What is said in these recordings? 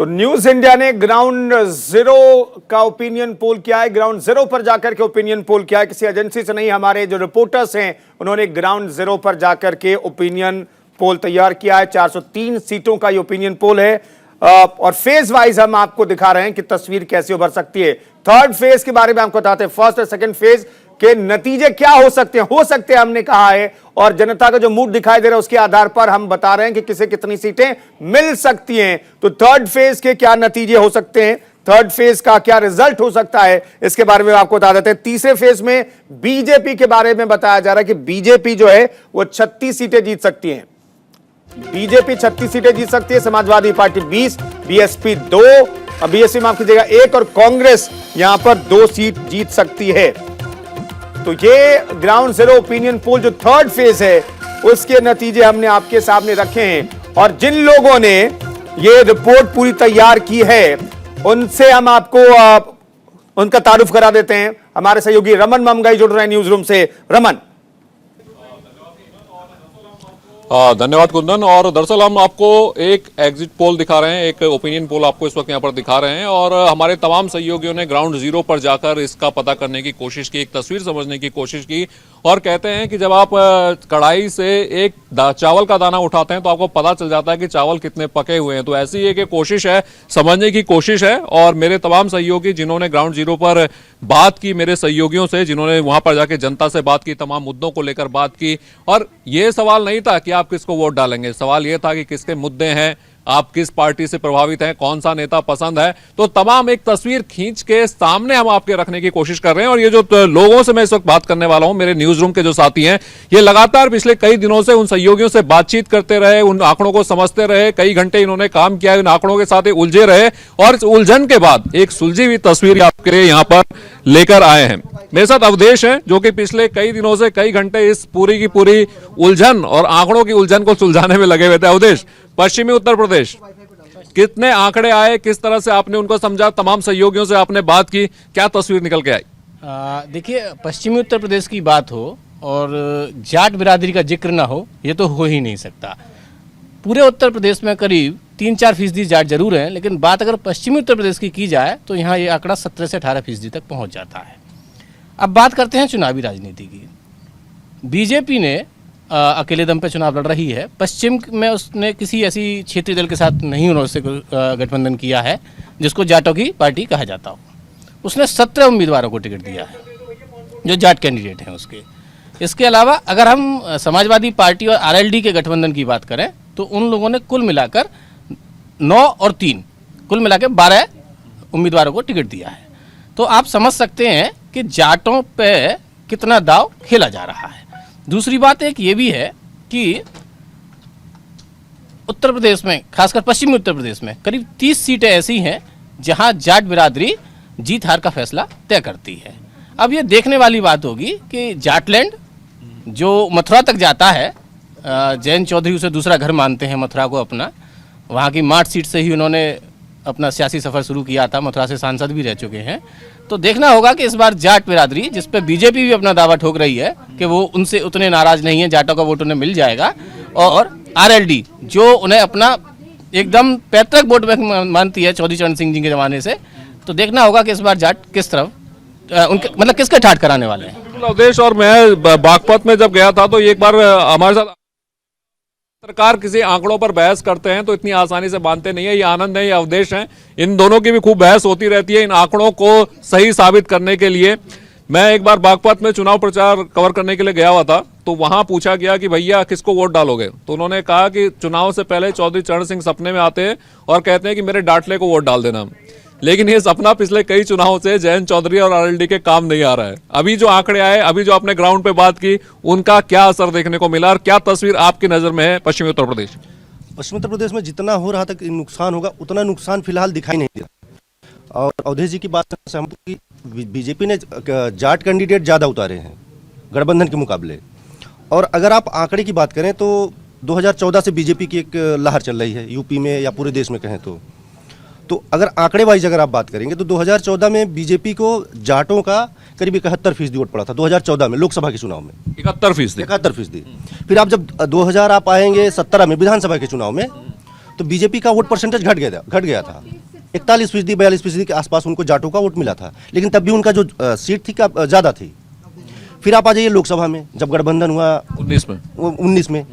तो news India ने ground zero का ओपिनियन पोल किया है। ग्राउंड जीरो पर जाकर के ओपिनियन पोल किया है, किसी एजेंसी से नहीं। हमारे जो रिपोर्टर्स हैं उन्होंने ग्राउंड जीरो पर जाकर के ओपिनियन पोल तैयार किया है। 403 सीटों का ये ओपिनियन पोल है और फेज वाइज हम आपको दिखा रहे हैं कि तस्वीर कैसे उभर सकती है। थर्ड फेज के बारे में आपको बताते हैं, फर्स्ट और सेकंड फेज के नतीजे क्या हो सकते हैं हमने कहा है, और जनता का जो मूड दिखाई दे रहा है उसके आधार पर हम बता रहे हैं कि किसे कितनी सीटें मिल सकती हैं। तो थर्ड फेज के क्या नतीजे हो सकते हैं, थर्ड फेज का क्या रिजल्ट हो सकता है, इसके बारे में आपको बता देते हैं। तीसरे फेज में बीजेपी के बारे में बताया जा रहा है कि बीजेपी जो है वो 36 सीटें जीत सकती है। बीजेपी 36 सीटें जीत सकती है, समाजवादी पार्टी 20, बीएसपी 2, बीएसपी माफ कीजिएगा 1 और कांग्रेस यहां पर 2 सीट जीत सकती है। तो ये ग्राउंड जीरो ओपिनियन पोल जो थर्ड फेज है उसके नतीजे हमने आपके सामने रखे हैं, और जिन लोगों ने ये रिपोर्ट पूरी तैयार की है उनसे हम आपको उनका तारुफ करा देते हैं। हमारे सहयोगी रमन ममगाई जुड़ रहे हैं न्यूज रूम से। रमन। धन्यवाद कुंदन। और दरअसल हम आपको एक एग्जिट पोल दिखा रहे हैं, एक ओपिनियन पोल आपको इस वक्त यहाँ पर दिखा रहे हैं, और हमारे तमाम सहयोगियों ने ग्राउंड जीरो पर जाकर इसका पता करने की कोशिश की, एक तस्वीर समझने की कोशिश की। और कहते हैं कि जब आप कढ़ाई से एक चावल का दाना उठाते हैं तो आपको पता चल जाता है कि चावल कितने पके हुए हैं। तो ऐसी एक कोशिश है, समझने की कोशिश है। और मेरे तमाम सहयोगी जिन्होंने ग्राउंड जीरो पर बात की, मेरे सहयोगियों से जिन्होंने वहां पर जाके जनता से बात की, तमाम मुद्दों को लेकर बात की, और ये सवाल नहीं था कि आप किसको वोट डालेंगे, सवाल ये था कि किसके मुद्दे हैं, आप किस पार्टी से प्रभावित हैं, कौन सा नेता पसंद है। तो तमाम एक तस्वीर खींच के सामने हम आपके रखने की कोशिश कर रहे हैं। और ये जो लोगों से मैं इस वक्त बात करने वाला हूं, मेरे न्यूज रूम के जो साथी हैं, ये लगातार पिछले कई दिनों से उन सहयोगियों से बातचीत करते रहे, उन आंकड़ों को समझते रहे, कई घंटे इन्होंने काम किया, इन आंकड़ों के साथ उलझे रहे, और इस उलझन के बाद एक सुलझी हुई तस्वीर आपके लिए यहां पर लेकर आए हैं। मेरे साथ अवधेश हैं जो कि पिछले कई दिनों से कई घंटे इस पूरी की पूरी उलझन और आंकड़ों की उलझन को सुलझाने में लगे हुए थे। अवधेश, पश्चिमी उत्तर प्रदेश कितने आंकड़े आए, किस तरह से आपने उनको समझा, तमाम सहयोगियों से आपने बात की, क्या तस्वीर निकल के आई? देखिए, पश्चिमी उत्तर प्रदेश की बात हो और जाट बिरादरी का जिक्र ना हो, ये तो हो ही नहीं सकता। पूरे उत्तर प्रदेश में करीब 3-4% जाट जरूर हैं, लेकिन बात अगर पश्चिमी उत्तर प्रदेश की जाए तो यहाँ ये आंकड़ा 17 से 18% तक पहुँच जाता है। अब बात करते हैं चुनावी राजनीति की। बीजेपी ने अकेले दम पे चुनाव लड़ रही है। पश्चिम में उसने किसी ऐसी क्षेत्रीय दल के साथ नहीं उन्होंने गठबंधन किया है जिसको जाटों की पार्टी कहा जाता हो। उसने 17 उम्मीदवारों को टिकट दिया है जो जाट कैंडिडेट हैं उसके। इसके अलावा अगर हम समाजवादी पार्टी और आरएलडी के गठबंधन की बात करें तो उन लोगों ने कुल मिलाकर 9 और 3 कुल मिलाकर 12 उम्मीदवारों को टिकट दिया है। तो आप समझ सकते हैं कि जाटों पे कितना दाव खेला जा रहा है। दूसरी बात एक ये भी है कि उत्तर प्रदेश में, खासकर पश्चिमी उत्तर प्रदेश में करीब 30 सीटें ऐसी हैं जहां जाट बिरादरी जीत हार का फैसला तय करती है। अब ये देखने वाली बात होगी कि जाटलैंड जो मथुरा तक जाता है, जयंत चौधरी उसे दूसरा घर मानते हैं मथुरा को अपना, वहाँ की माठ सीट से ही उन्होंने अपना सियासी सफ़र शुरू किया था, मथुरा से सांसद भी रह चुके हैं। तो देखना होगा कि इस बार जाट बिरादरी, जिस पे बीजेपी भी अपना दावा ठोक रही है कि वो उनसे उतने नाराज नहीं है, जाटों का वोट उन्हें मिल जाएगा, और आरएलडी जो उन्हें अपना एकदम पैतृक वोट बैंक मानती है चौधरी चरण सिंह जी के जमाने से, तो देखना होगा कि इस बार जाट किस तरफ उनके मतलब किसके ठाठ कराने वाले हैं। अवधेश, और मैं बागपत में जब गया था तो एक बार हमारे साथ सरकार किसी आंकड़ों पर बहस करते हैं तो इतनी आसानी से मानते नहीं है। ये आनंद है, ये अवधेश हैं, इन दोनों की भी खूब बहस होती रहती है इन आंकड़ों को सही साबित करने के लिए। मैं एक बार बागपत में चुनाव प्रचार कवर करने के लिए गया हुआ था, तो वहां पूछा गया कि भैया किसको वोट डालोगे, तो उन्होंने कहा कि चुनाव से पहले चौधरी चरण सिंह सपने में आते हैं और कहते हैं कि मेरे डाटले को वोट डाल देना। लेकिन ये सपना पिछले कई चुनावों से जयंत चौधरी और आरएलडी के काम नहीं आ रहा है। अभी जो आंकड़े आए, अभी जो आपने ग्राउंड पे बात की, उनका क्या असर देखने को मिला और क्या तस्वीर आपकी नजर में है पश्चिमी उत्तर प्रदेश? पश्चिमी उत्तर प्रदेश में जितना हो रहा था कि नुकसान होगा, उतना नुकसान फिलहाल दिखाई नहीं दिया। और अवधेश जी की बात से सहमत कि बीजेपी ने जाट कैंडिडेट ज़्यादा उतारे हैं गठबंधन के मुकाबले। और अगर आप आंकड़े की बात करें तो 2014 से बीजेपी की एक लहर चल रही है यूपी में या पूरे देश में कहें तो अगर आंकड़े वाइज अगर आप बात करेंगे तो 2014 में बीजेपी को जाटों का करीब 71% वोट पड़ा था 2014 में लोकसभा के चुनाव में। 71%। फिर आप जब 2000 आप आएंगे 17 में विधानसभा के चुनाव में तो बीजेपी का वोट परसेंटेज घट गया था। 41% 42% के आसपास उनको जाटों का वोट मिला था, लेकिन तब भी उनका जो सीट थी ज़्यादा थी। फिर आप आ जाइए लोकसभा में, जब गठबंधन हुआ 19 में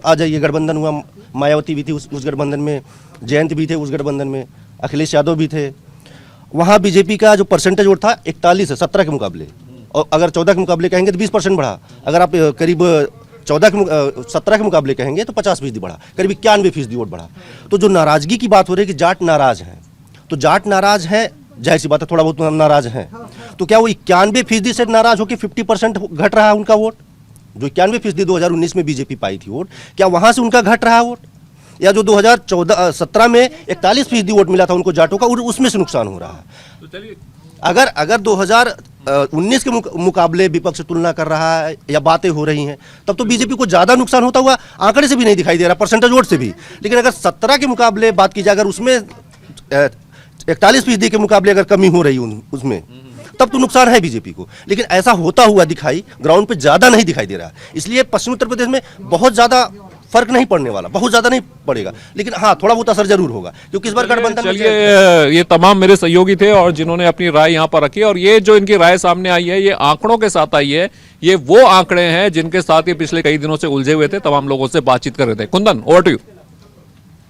आ जाइए, गठबंधन हुआ, मायावती भी थी उस गठबंधन में, जयंत भी थे उस गठबंधन में, अखिलेश यादव भी थे। वहाँ बीजेपी का जो परसेंटेज वोट था 41 है 17 के मुकाबले, और अगर 14 के मुकाबले कहेंगे तो 20% बढ़ा। अगर आप करीब 17 के मुकाबले कहेंगे तो 50% बढ़ा, करीब 91% वोट बढ़ा। तो जो नाराजगी की बात हो रही है कि जाट नाराज हैं, तो जाट नाराज हैं, जाहिर सी बात है थोड़ा बहुत नाराज हैं, तो क्या वो 91% से नाराज होकर 50% घट रहा है उनका वोट? जो 91% 2019 में बीजेपी पाई थी वोट, क्या वहां से उनका घट रहा है वोट? या जो 2017 में 41% वोट मिला था उनको जाटों का, उसमें से नुकसान हो रहा है? तो चलिए, अगर 2019 के मुकाबले विपक्ष से तुलना कर रहा है या बातें हो रही हैं, तब तो बीजेपी को ज्यादा नुकसान होता हुआ आंकड़े से भी नहीं दिखाई दे रहा, परसेंटेज वोट से भी। लेकिन अगर 17 के मुकाबले बात की जाए, अगर उसमें 41% के मुकाबले अगर कमी हो रही उसमें, तब तो नुकसान है बीजेपी को। लेकिन ऐसा होता हुआ दिखाई ग्राउंड पे ज्यादा नहीं दिखाई दे रहा, इसलिए पश्चिमी उत्तर प्रदेश में बहुत ज्यादा फर्क नहीं पड़ने वाला, बहुत ज्यादा नहीं पड़ेगा, लेकिन हाँ थोड़ा बहुत असर जरूर होगा, क्योंकि इस बार गठबंधन। चलिए, ये तमाम मेरे सहयोगी थे और जिन्होंने अपनी राय यहाँ पर रखी, और ये जो इनकी राय सामने आई है, ये आंकड़ों के साथ आई है। ये वो आंकड़े हैं जिनके साथ ये पिछले कई दिनों से उलझे हुए थे, तमाम लोगों से बातचीत कर रहे थे। Kundan, over to you.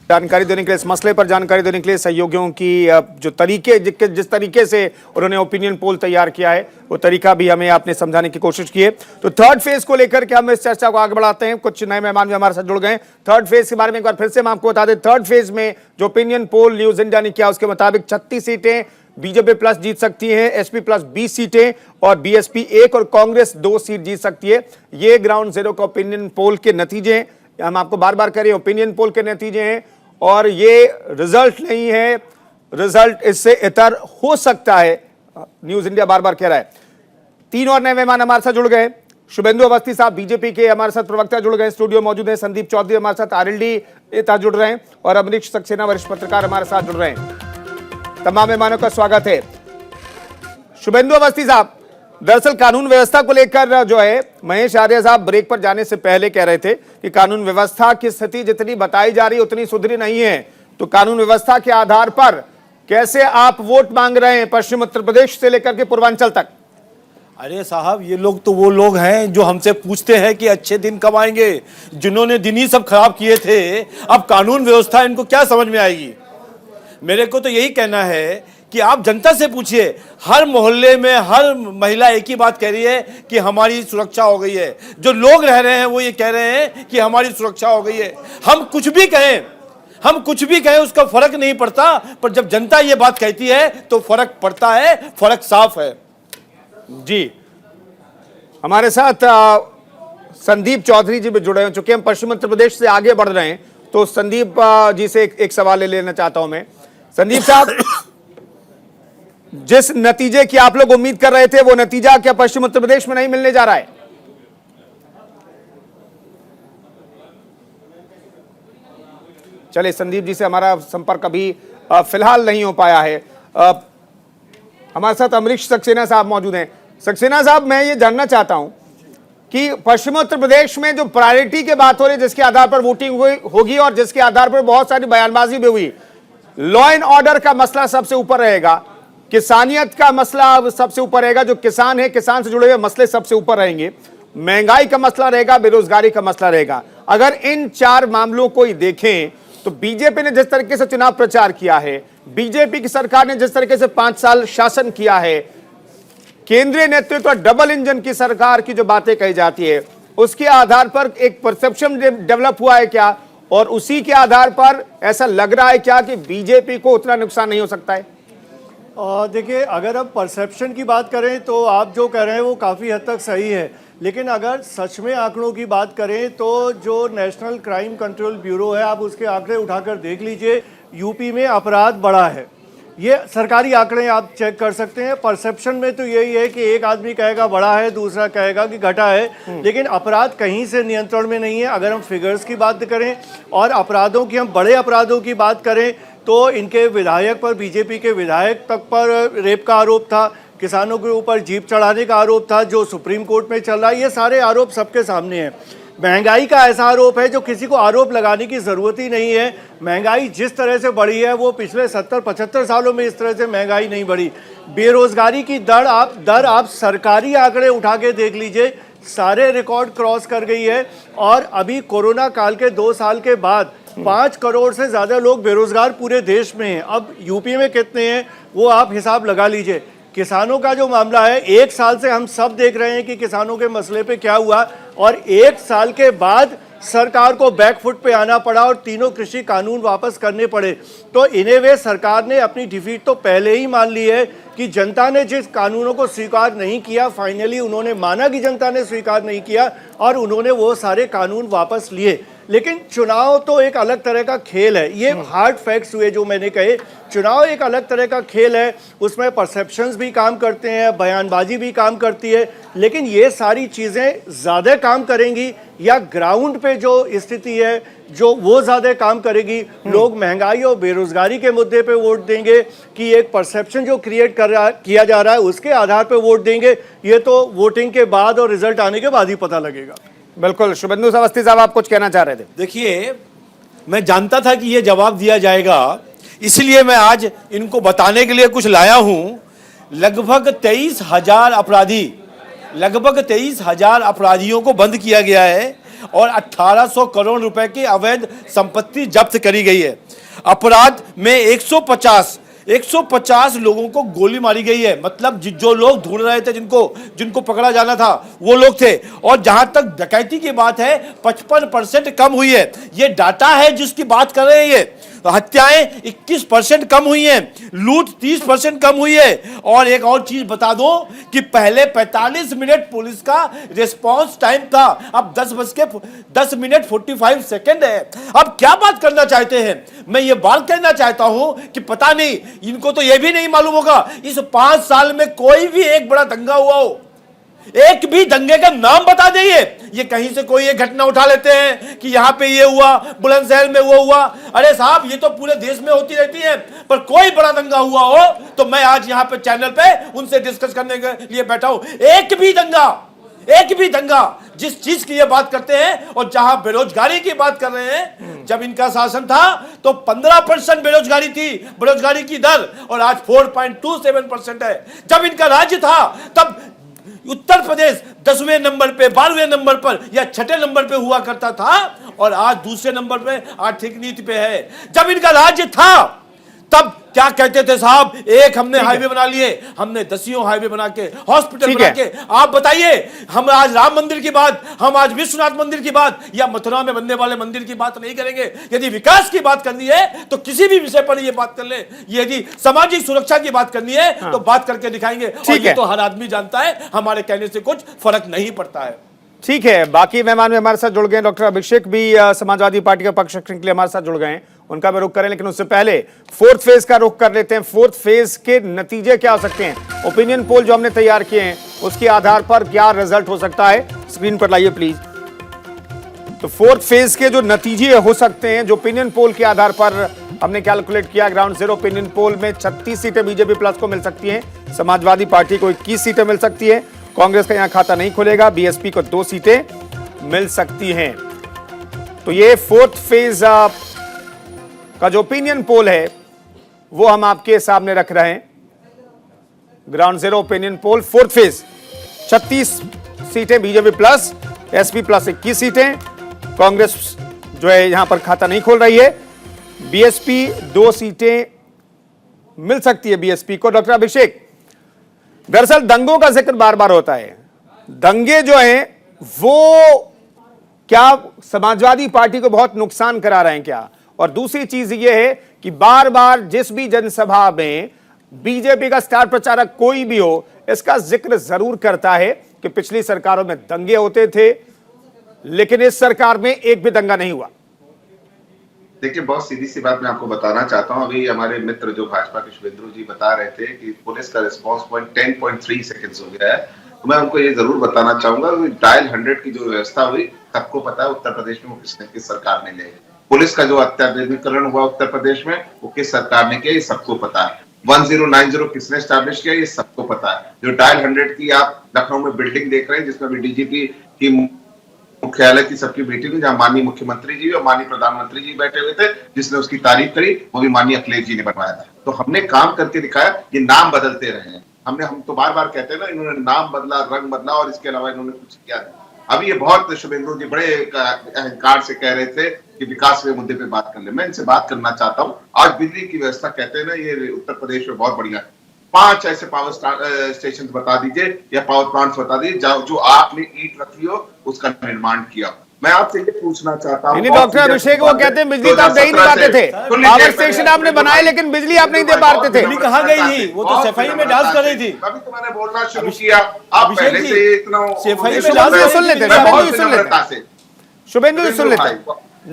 जानकारी देने के लिए, इस मसले पर जानकारी देने के लिए सहयोगियों की जो तरीके, जिस तरीके से उन्होंने ओपिनियन पोल तैयार किया है, वो तरीका भी हमें आपने समझाने की कोशिश की है। तो थर्ड फेज को लेकर के हम इस चर्चा को आगे बढ़ाते हैं। कुछ नए मेहमान भी हमारे साथ जुड़ गए। थर्ड फेज के बारे में एक बार फिर से हम आपको बता दें। थर्ड फेज में जो ओपिनियन पोल न्यूज इंडिया ने किया, उसके मुताबिक 36 सीटें बीजेपी प्लस जीत सकती है, एसपी प्लस 20 सीटें और बीएसपी 1 और कांग्रेस 2 सीट जीत सकती है। ये ग्राउंड जीरो का ओपिनियन पोल के नतीजे हैं। हम आपको बार बार कह रहे हैं, ओपिनियन पोल के नतीजे हैं और ये रिजल्ट नहीं है, रिजल्ट इससे इतर हो सकता है, न्यूज इंडिया बार बार कह रहा है। 3 और नए मेहमान हमारे साथ जुड़ गए। शुभेंदु अवस्थी साहब बीजेपी के हमारे साथ प्रवक्ता जुड़ गए, स्टूडियो मौजूद हैं। संदीप चौधरी हमारे साथ आरएलडी नेता जुड़ रहे हैं और अमरीश सक्सेना वरिष्ठ पत्रकार हमारे साथ जुड़ रहे हैं। तमाम मेहमानों का स्वागत है। शुभेंदु अवस्थी साहब, दरअसल कानून व्यवस्था को लेकर जो है, महेश आर्य साहब ब्रेक पर जाने से पहले कह रहे थे कि कानून व्यवस्था की स्थिति जितनी बताई जा रही है उतनी सुधरी नहीं है। तो कानून व्यवस्था के आधार पर कैसे आप वोट मांग रहे हैं पश्चिम उत्तर प्रदेश से लेकर के पूर्वांचल तक? अरे साहब, ये लोग तो वो लोग हैं जो हमसे पूछते हैं कि अच्छे दिन कब आएंगे, जिन्होंने दिन ही सब खराब किए थे। अब कानून व्यवस्था इनको क्या समझ में आएगी? मेरे को तो यही कहना है कि आप जनता से पूछिए। हर मोहल्ले में हर महिला एक ही बात कह रही है कि हमारी सुरक्षा हो गई है। जो लोग रह रहे हैं वो ये कह रहे हैं कि हमारी सुरक्षा हो गई है। हम कुछ भी कहें उसका फर्क नहीं पड़ता, पर जब जनता ये बात कहती है तो फर्क पड़ता है, फर्क साफ है। जी, हमारे साथ संदीप चौधरी जी भी जुड़े हो चुके हैं। हम पश्चिम उत्तर प्रदेश से आगे बढ़ रहे हैं, तो संदीप जी से एक सवाल ले लेना चाहता हूं मैं। संदीप साहब, जिस नतीजे की आप लोग उम्मीद कर रहे थे, वो नतीजा क्या पश्चिम उत्तर प्रदेश में नहीं मिलने जा रहा है? चलिए, संदीप जी से हमारा संपर्क अभी फिलहाल नहीं हो पाया है। हमारे साथ अमरीश सक्सेना साहब मौजूद हैं। सक्सेना साहब, मैं ये जानना चाहता हूं कि पश्चिम उत्तर प्रदेश में जो प्रायोरिटी की बात हो रही है, जिसके आधार पर वोटिंग होगी और जिसके आधार पर बहुत सारी बयानबाजी भी हुई, लॉ एंड ऑर्डर का मसला सबसे ऊपर रहेगा, किसानियत का मसला सबसे ऊपर रहेगा, जो किसान है किसान से जुड़े हुए मसले सबसे ऊपर रहेंगे, महंगाई का मसला रहेगा, बेरोजगारी का मसला रहेगा। अगर इन 4 मामलों को ही देखें तो बीजेपी ने जिस तरीके से चुनाव प्रचार किया है, बीजेपी की सरकार ने जिस तरीके से 5 साल शासन किया है, केंद्रीय नेतृत्व और डबल इंजन की सरकार की जो बातें कही जाती है, उसके आधार पर एक परसेप्शन डेवलप हुआ है क्या, और उसी के आधार पर ऐसा लग रहा है क्या कि बीजेपी को उतना नुकसान नहीं हो सकता है? देखिए, अगर हम परसेप्शन की बात करें तो आप जो कह रहे हैं वो काफ़ी हद तक सही है, लेकिन अगर सच में आंकड़ों की बात करें तो जो नेशनल क्राइम कंट्रोल ब्यूरो है, आप उसके आंकड़े उठाकर देख लीजिए, यूपी में अपराध बढ़ा है। ये सरकारी आंकड़े आप चेक कर सकते हैं। परसेप्शन में तो यही है कि एक आदमी कहेगा बढ़ा है, दूसरा कहेगा कि घटा है, लेकिन अपराध कहीं से नियंत्रण में नहीं है। अगर हम फिगर्स की बात करें और अपराधों की, हम बड़े अपराधों की बात करें तो इनके विधायक पर, बीजेपी के विधायक तक पर रेप का आरोप था, किसानों के ऊपर जीप चढ़ाने का आरोप था जो सुप्रीम कोर्ट में चल रहा है। ये सारे आरोप सबके सामने हैं। महंगाई का ऐसा आरोप है जो किसी को आरोप लगाने की जरूरत ही नहीं है। महंगाई जिस तरह से बढ़ी है वो पिछले 70-75 सालों में इस तरह से महंगाई नहीं बढ़ी। बेरोजगारी की दर आप सरकारी आंकड़े उठा के देख लीजिए, सारे रिकॉर्ड क्रॉस कर गई है। और अभी कोरोना काल के 2 साल के बाद 5 करोड़ से ज्यादा लोग बेरोजगार पूरे देश में हैं। अब यूपी में कितने हैं वो आप हिसाब लगा लीजिए। किसानों का जो मामला है, 1 साल से हम सब देख रहे हैं कि किसानों के मसले पे क्या हुआ, और 1 साल के बाद सरकार को बैकफुट पे आना पड़ा और तीनों कृषि कानून वापस करने पड़े। तो इन्हें वे सरकार ने अपनी डिफीट तो पहले ही मान ली है कि जनता ने जिस कानूनों को स्वीकार नहीं किया, फाइनली उन्होंने माना कि जनता ने स्वीकार नहीं किया और उन्होंने वो सारे कानून वापस लिए। लेकिन चुनाव तो एक अलग तरह का खेल है। ये हार्ड फैक्ट्स हुए जो मैंने कहे। चुनाव एक अलग तरह का खेल है, उसमें परसेप्शंस भी काम करते हैं, बयानबाजी भी काम करती है, लेकिन ये सारी चीज़ें ज़्यादा काम करेंगी या ग्राउंड पे जो स्थिति है जो वो ज़्यादा काम करेगी। लोग महंगाई और बेरोजगारी के मुद्दे पे वोट देंगे कि एक परसेप्शन जो क्रिएट किया जा रहा है उसके आधार पे वोट देंगे, ये तो वोटिंग के बाद और रिजल्ट आने के बाद ही पता लगेगा। बिल्कुल। शुभेंदु अवस्थी साहब, आप कुछ कहना चाह रहे थे? देखिए, मैं जानता था कि ये जवाब दिया जाएगा, इसलिए मैं आज इनको बताने के लिए कुछ लाया हूं। लगभग 23,000 अपराधियों को बंद किया गया है और 1800 करोड़ रुपए की अवैध संपत्ति जब्त करी गई है। अपराध में 150 लोगों को गोली मारी गई है। मतलब जो लोग ढूंढ रहे थे, जिनको पकड़ा जाना था, वो लोग थे। और जहां तक डकैती की बात है, 55% कम हुई है। ये डाटा है जिसकी बात कर रहे हैं। ये हत्याएं 21% कम हुई हैं, लूट 30% कम हुई है। और एक और चीज बता दो कि पहले 45 मिनट पुलिस का रिस्पांस टाइम था, अब 10:45 है। अब क्या बात करना चाहते हैं? मैं ये बात कहना चाहता हूं कि पता नहीं, इनको तो यह भी नहीं मालूम होगा इस 5 साल में कोई भी एक बड़ा दंगा हुआ हो। एक भी दंगे का नाम बता दीजिए। ये कहीं से कोई एक घटना उठा लेते हैं कि यहां पे ये हुआ, बुलंदशहर में वो हुआ। अरे साहब, ये तो पूरे देश में होती रहती है, पर कोई बड़ा दंगा हुआ हो तो मैं आज यहां पे चैनल पे उनसे डिस्कस करने के लिए बैठा हूं। एक भी दंगा जिस चीज की ये बात करते हैं, और जहां बेरोजगारी की बात कर रहे हैं, जब इनका शासन था तो 15% बेरोजगारी की दर, और आज 4.27% है। जब इनका राज्य था तब उत्तर प्रदेश 10वें नंबर पे, 12वें नंबर पर या 6ठे नंबर पे हुआ करता था, और आज दूसरे नंबर पे आर्थिक नीति पे है। जब इनका राज्य था तब क्या कहते थे साहब, एक हमने हाईवे बना लिए, हमने 10 हाईवे बना के, हॉस्पिटल बना के। आप बताइए, हम आज राम मंदिर की बात, हम आज विश्वनाथ मंदिर की बात या मथुरा में बनने वाले मंदिर की बात नहीं करेंगे। यदि विकास की बात करनी है तो किसी भी विषय पर ये बात कर ले। यदि सामाजिक सुरक्षा की बात करनी है तो बात करके दिखाएंगे। और ये तो हर आदमी जानता है, हमारे कहने से कुछ फर्क नहीं पड़ता है। ठीक है। बाकी मेहमान भी हमारे साथ जुड़ गए। डॉक्टर अभिषेक भी समाजवादी पार्टी का पक्ष रखने के लिए हमारे साथ जुड़ गए हैं, उनका भी रुख करें। लेकिन उससे पहले 4th फेज का रुख कर लेते हैं। 4th फेज के नतीजे क्या हो सकते हैं? ओपिनियन पोल जो हमने तैयार किए हैं उसके आधार पर क्या रिजल्ट हो सकता है, स्क्रीन पर लाइए प्लीज। तो 4th फेज के जो नतीजे हो सकते हैं, जो ओपिनियन पोल के आधार पर हमने कैलकुलेट किया, ग्राउंड जीरो ओपिनियन पोल में 36 सीटें बीजेपी प्लस को मिल सकती हैं, समाजवादी पार्टी को 21 सीटें मिल सकती है, कांग्रेस का यहां खाता नहीं खुलेगा, बीएसपी को 2 सीटें मिल सकती हैं। तो ये 4th फेज का जो ओपिनियन पोल है वो हम आपके सामने रख रहे हैं। Ground zero opinion poll 4th phase, 36 सीटें बीजेपी प्लस, एसपी प्लस 21 सीटें, कांग्रेस जो है यहां पर खाता नहीं खोल रही है, बीएसपी 2 सीटें मिल सकती है बीएसपी को। डॉक्टर अभिषेक, दरअसल दंगों का जिक्र बार बार होता है, दंगे जो हैं वो क्या समाजवादी पार्टी को बहुत नुकसान करा रहे हैं क्या? और दूसरी चीज ये है कि बार बार जिस भी जनसभा में बीजेपी का स्टार प्रचारक कोई भी हो, इसका जिक्र जरूर करता है कि पिछली सरकारों में दंगे होते थे, लेकिन इस सरकार में एक भी दंगा नहीं हुआ। देखिए, बहुत सीधी सी बात मैं आपको बताना चाहता हूं। अभी हमारे मित्र जो भाजपा के शुभेंदु जी बता रहे थे कि पुलिस का रिस्पांस पॉइंट 10.3 सेकंड्स हो गया है, तो मैं उनको ये जरूर बताना चाहूंगा कि डायल 100 की जो व्यवस्था हुई, सबको पता है उत्तर प्रदेश में वो किस सरकार ने ले। पुलिस का जो अत्याधुनिकीकरण हुआ उत्तर प्रदेश में, वो किस सरकार ने किया, ये सबको पता है। 1090 किसने स्टैब्लिश किया, ये सबको पता है। जो डायल 100 की आप लखनऊ में बिल्डिंग देख रहे हैं, जिसमें भी डीजीपी की मुख्यालय की सबकी मीटिंग जहां माननीय मुख्यमंत्री जी और माननीय प्रधानमंत्री जी बैठे हुए थे, जिसने उसकी तारीफ करी वो भी माननीय अखिलेश जी ने बनवाया था। तो हमने काम करके दिखाया। ये नाम बदलते रहे हैं, हम तो बार बार कहते हैं ना, इन्होंने नाम बदला, रंग बदला और इसके अलावा इन्होंने कुछ किया नहीं। अभी ये बहुत शुभेंदु जी बड़े अहंकार से कह रहे थे कि विकास के मुद्दे पे बात कर ले। मैं इनसे बात करना चाहता हूँ। आज बिजली की व्यवस्था कहते हैं ना, ये उत्तर प्रदेश में बहुत बढ़िया है। 5 ऐसे पावर स्टेशन बता दीजिए या पावर प्लांट्स बता दीजिए जो आपने ईंट रखी हो उसका निर्माण किया। मैं आपसे ये पूछना चाहता हूँ। डॉक्टर अभिषेक वो कहते हैं बिजली तो आप दे ही नहीं पाते थे, पावर स्टेशन आपने बनाए लेकिन बिजली आप नहीं दे पाते थे। बिजली कहाँ गई थी? वो तो सफाई में डांस कर रही थी। अभी तो मैंने बोलना शुरू किया, आप पहले से इतना सफाई में सुन लेते, शुभेंदु जी सुन लेते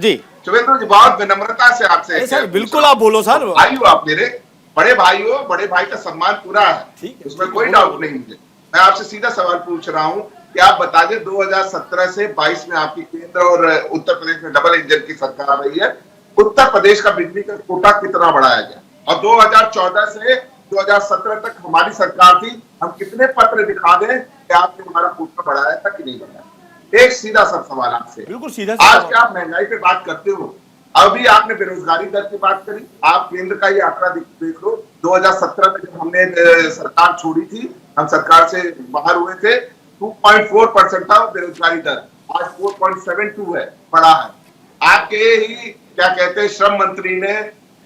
जी। शुभेंदु जी बहुत विनम्रता से आपसे सर बिल्कुल आप बोलो सर। भाई हो आप, मेरे बड़े भाई हो, बड़े भाई का सम्मान पूरा है, उसमें कोई डाउट नहीं मुझे। मैं आपसे सीधा सवाल पूछ रहा हूँ कि आप बता दें 2017 से 22 में आपकी केंद्र और उत्तर प्रदेश में डबल इंजन की सरकार रही है, उत्तर प्रदेश का बिजली का कोटा कितना बढ़ाया गया? और 2014 से 2017 तक हमारी सरकार थी, हम कितने पत्र दिखा दें कि आपने हमारा कोटा बढ़ाया था कि नहीं बढ़ाया? एक सीधा सा सवाल आपसे, बिल्कुल सीधा। आज क्या आप महंगाई पे बात करते हो? अभी आपने बेरोजगारी दर की बात करी, आप केंद्र का ये आंकड़ा देख लो। 2017 में जब हमने सरकार छोड़ी थी, हम सरकार से बाहर हुए थे, 2.4% था बेरोजगारी दर, आज 4.72 है, बढ़ा है। आपके ही क्या कहते हैं श्रम मंत्री ने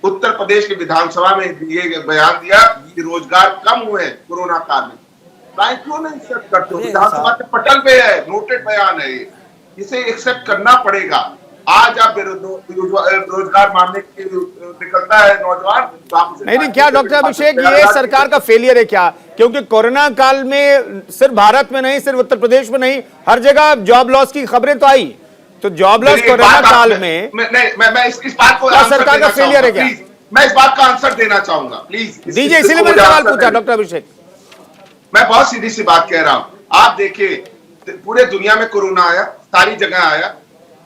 उत्तर प्रदेश की विधानसभा में ये बयान दिया कि रोजगार कम हुए कोरोना काल में। क्यों नहीं एक्सेप्ट करते हो? विधानसभा के पटल पे है, नोटेड बयान है ये, इसे एक्सेप्ट करना पड़ेगा। आज आप रोजगार मांगने के निकलता है नौजवान तो आप नहीं क्या डॉक्टर अभिषेक ये सरकार का फेलियर है क्या? क्योंकि कोरोना काल में सिर्फ भारत में नहीं, सिर्फ उत्तर प्रदेश में नहीं, हर जगह जॉब लॉस की खबरें तो आई। तो जॉब लॉस कोरोना काल में मैं इस बात को सरकार का फेलियर है क्या? मैं इस बात का आंसर देना चाहूंगा, प्लीज दीजिए, इसीलिए मैंने सवाल पूछा डॉक्टर अभिषेक। मैं बहुत सीधी सी बात कह रहा हूं। आप देखिए पूरे दुनिया में कोरोना आया, सारी जगह आया,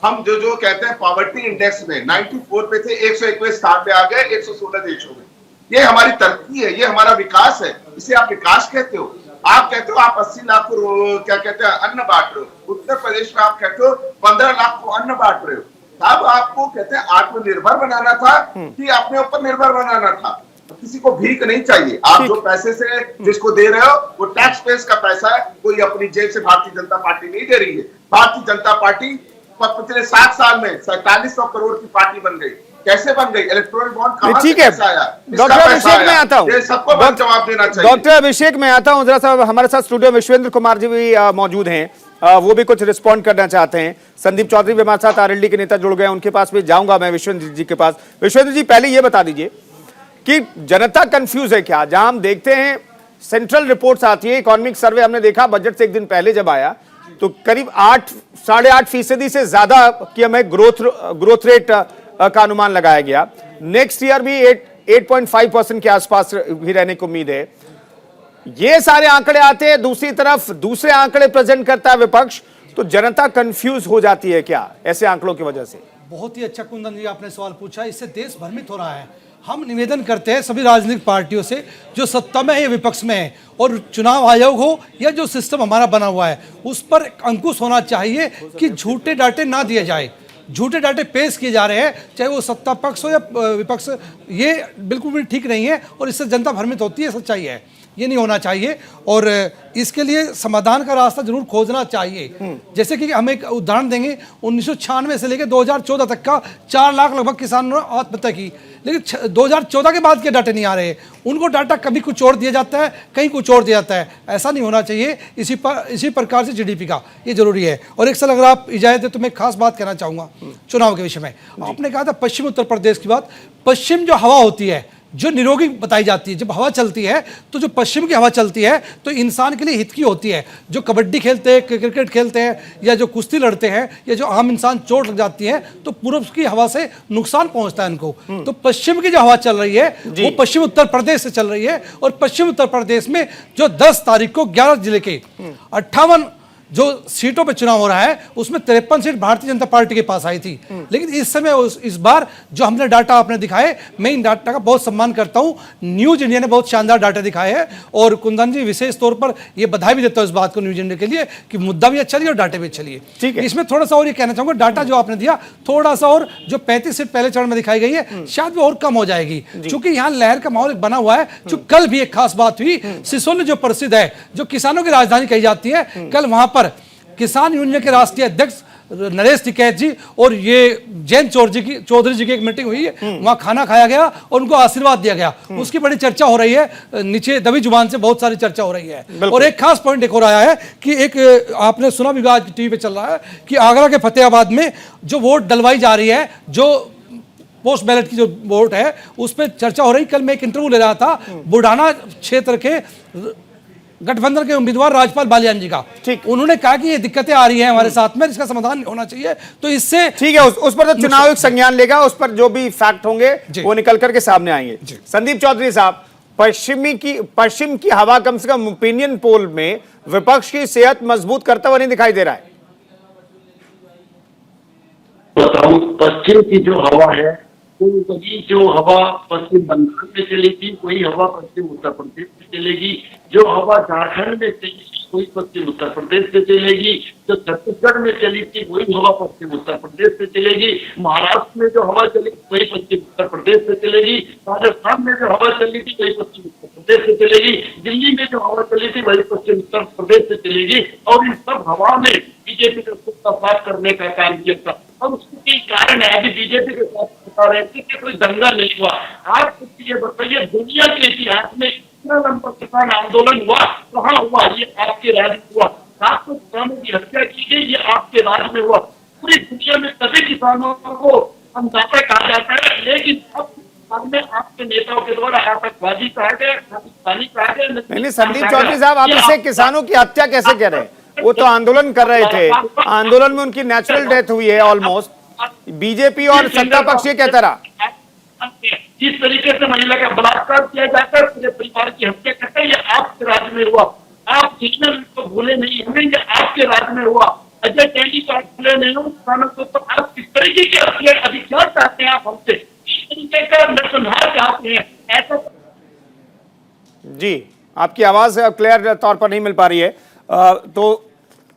हम जो कहते हैं पॉवर्टी इंडेक्स में 94 पे थे, 121 स्थान पे आ गए, 116 देश हो गए। ये हमारी तरक्की है, ये हमारा विकास है, इसे आप विकास कहते हो? आप कहते हो आप 80 लाख को क्या कहते हैं अन्न बांट रहे हो, उत्तर प्रदेश में आप कहते हो 15 लाख को अन्न बांट रहे हो। अब आपको कहते हैं आत्मनिर्भर बनाना था कि अपने ऊपर निर्भर बनाना था? किसी को भीख नहीं चाहिए। आप जो पैसे से जिसको दे रहे हो वो टैक्स पेयर्स का पैसा है, कोई अपनी जेब से भारतीय जनता पार्टी नहीं दे रही है। भारतीय जनता पार्टी पिछले 7 साल में 4700 करोड़ की पार्टी बन गई। कैसे बन गई? इलेक्टोरल बॉन्ड कहां से पैसा आया? डॉक्टर अभिषेक में आता हूं, सबको जवाब देना चाहिए। डॉक्टर अभिषेक में आता हूं, जरा सा हमारे साथ स्टूडियो विश्वेंद्र कुमार जी भी मौजूद हैं, वो भी कुछ रिस्पॉन्ड करना चाहते हैं। संदीप चौधरी भी हमारे साथ आरएलडी के नेता जुड़ गए, उनके पास भी जाऊंगा मैं, विश्वेंद्र जी के पास। विश्वेंद्र जी पहले ये बता दीजिए कि जनता कंफ्यूज है क्या? जहां हम देखते हैं सेंट्रल रिपोर्ट्स आती है, इकोनॉमिक सर्वे हमने देखा बजट से एक दिन पहले जब आया तो करीब 8-8.5% से ज्यादा की हमें ग्रोथ रेट का अनुमान लगाया गया। नेक्स्ट ईयर भी 8.5% के आसपास भी रहने की उम्मीद है। ये सारे आंकड़े आते हैं, दूसरी तरफ दूसरे आंकड़े प्रेजेंट करता है विपक्ष, तो जनता कंफ्यूज हो जाती है क्या ऐसे आंकड़ों की वजह से? बहुत ही अच्छा कुंदन जी आपने सवाल पूछा, इससे देश भ्रमित हो रहा है। हम निवेदन करते हैं सभी राजनीतिक पार्टियों से, जो सत्ता में है या विपक्ष में है, और चुनाव आयोग हो या जो सिस्टम हमारा बना हुआ है उस पर अंकुश होना चाहिए कि झूठे डाटे ना दिए जाए। झूठे डाटे पेश किए जा रहे हैं, चाहे वो सत्ता पक्ष हो या विपक्ष, ये बिल्कुल भी ठीक नहीं है और इससे जनता भ्रमित होती है। सच्चाई है, ये नहीं होना चाहिए और इसके लिए समाधान का रास्ता जरूर खोजना चाहिए। जैसे कि हम एक उदाहरण देंगे, 1996 से लेकर 2014 तक का 4 लाख लगभग किसानों ने आत्महत्या की, लेकिन 2014 के बाद के डाटे नहीं आ रहे। उनको डाटा कभी कुछ और दिया जाता है, कहीं कुछ और दिया जाता है। ऐसा नहीं होना चाहिए। इसी प्रकार से जीडीपी का ये जरूरी है। और एक साल अगर आप इजाजत है तो मैं खास बात कहना चाहूँगा चुनाव के विषय में। आपने कहा था पश्चिम उत्तर प्रदेश की बात, पश्चिम जो हवा होती है जो निरोगी बताई जाती है, जब हवा चलती है तो जो पश्चिम की हवा चलती है तो इंसान के लिए हित की होती है। जो कबड्डी खेलते हैं, क्रिकेट खेलते हैं या जो कुश्ती लड़ते हैं या जो आम इंसान चोट लग जाती है तो पूर्व की हवा से नुकसान पहुंचता है उनको। तो पश्चिम की जो हवा चल रही है वो पश्चिम उत्तर प्रदेश से चल रही है। और पश्चिम उत्तर प्रदेश में जो 10 तारीख को 11 जिले के 58 जो सीटों पे चुनाव हो रहा है उसमें 53 सीट भारतीय जनता पार्टी के पास आई थी। लेकिन इस समय इस बार जो हमने डाटा आपने दिखाए, मैं इन डाटा का बहुत सम्मान करता हूं। न्यूज इंडिया ने बहुत शानदार डाटा दिखाए हैं और कुंदन जी विशेष तौर पर ये बधाई भी देता हूं इस बात को न्यूज इंडिया के लिए कि मुद्दा भी अच्छा लिया और डाटा भी अच्छा लिए। ठीक है। इसमें थोड़ा सा और ये कहना चाहूंगा, डाटा जो आपने दिया थोड़ा सा और जो 35 सीट पहले चरण में दिखाई गई है शायद वो और कम हो जाएगी, क्योंकि यहाँ लहर का माहौल बना हुआ है। जो कल भी एक खास बात हुई, सिसोल जो प्रसिद्ध है, जो किसानों की राजधानी कही जाती है, कल वहां पर किसान यूनियन के राष्ट्रीय अध्यक्ष नरेश टिकैत जी और ये जयंत चौधरी जी की एक मीटिंग हुई है, वहां खाना खाया गया और उनको आशीर्वाद दिया गया। उसकी बड़ी चर्चा हो रही है, नीचे दबी जुबान से बहुत सारी चर्चा हो रही है। और एक खास पॉइंट एक और आया है कि एक आपने सुना भी आज टीवी पे चल रहा है कि आगरा के फतेहाबाद में जो वोट डलवाई जा रही है, जो पोस्ट बैलेट की जो वोट है, उस पर चर्चा हो रही। कल मैं एक इंटरव्यू ले रहा था बुढ़ाना क्षेत्र के गठबंधन के उम्मीदवार राजपाल बालियान जी का। ठीक। उन्होंने कहा कि ये दिक्कतें आ रही हैं हमारे साथ में, इसका समाधान होना चाहिए। तो इससे ठीक है, उस पर तो चुनाव एक संज्ञान लेगा, उस पर जो भी फैक्ट होंगे वो निकल करके सामने आएंगे। संदीप चौधरी साहब, पश्चिम की हवा कम से कम ओपिनियन पोल में विपक्ष की सेहत मजबूत करता हुआ नहीं दिखाई दे रहा है। बताऊं, पश्चिम की जो हवा है तो वही जो हवा पश्चिम बंगाल में चलेगी वही हवा पश्चिम उत्तर प्रदेश में चलेगी, जो हवा झारखंड में चलेगी वही पश्चिम उत्तर प्रदेश से चलेगी, जो छत्तीसगढ़ में चली थी वही हवा पश्चिम उत्तर प्रदेश से चलेगी, महाराष्ट्र में जो हवा चली वही पश्चिम उत्तर प्रदेश से चलेगी, राजस्थान में जो हवा चली थी वही पश्चिम उत्तर प्रदेश से चलेगी, दिल्ली में जो हवा चली थी वही पश्चिम उत्तर प्रदेश से चलेगी। और इन सब हवा में बीजेपी ने उसका साफ करने का काम किया था। अब उसके कारण है अभी बीजेपी के साथ बता रहे थे कि कोई दंगा नहीं हुआ। आप कुछ ये बताइए, दुनिया के इतिहास में इतना लंबा किसान आंदोलन हुआ कहाँ हुआ? ये आपके राज्य में हुआ। 700 किसानों की हत्या की गई, ये आपके राज्य में हुआ। पूरी दुनिया में सभी किसानों को अन्नदाता कहा जाता है, लेकिन अब में आपके नेताओं के द्वारा आतंकवादी कहा गया, पाकिस्तानी कहा गया। नहीं, संदीप चौधरी साहब, आप इसे किसानों की हत्या कैसे कह रहे हैं? वो तो आंदोलन कर रहे थे, आंदोलन में उनकी नेचुरल डेथ हुई है ऑलमोस्ट। बीजेपी और सत्ता पक्ष ये कहता रहा। जिस तरीके से महिला का बलात्कार किया जाता है, पूरे परिवार की हत्या करते हैं, ये आपके राज्य में हुआ। आप जितने तो भूले नहीं होंगे, ये आपके राज्य में हुआ। अजय टैली का भूले नहीं हो किसानों को, तो आप किस तरीके के अधिकार चाहते हैं? आप हमसे इस तरीके का नरसंहार चाहते हैं? ऐसा जी, आपकी आवाज क्लियर तौर पर नहीं मिल पा रही है, तो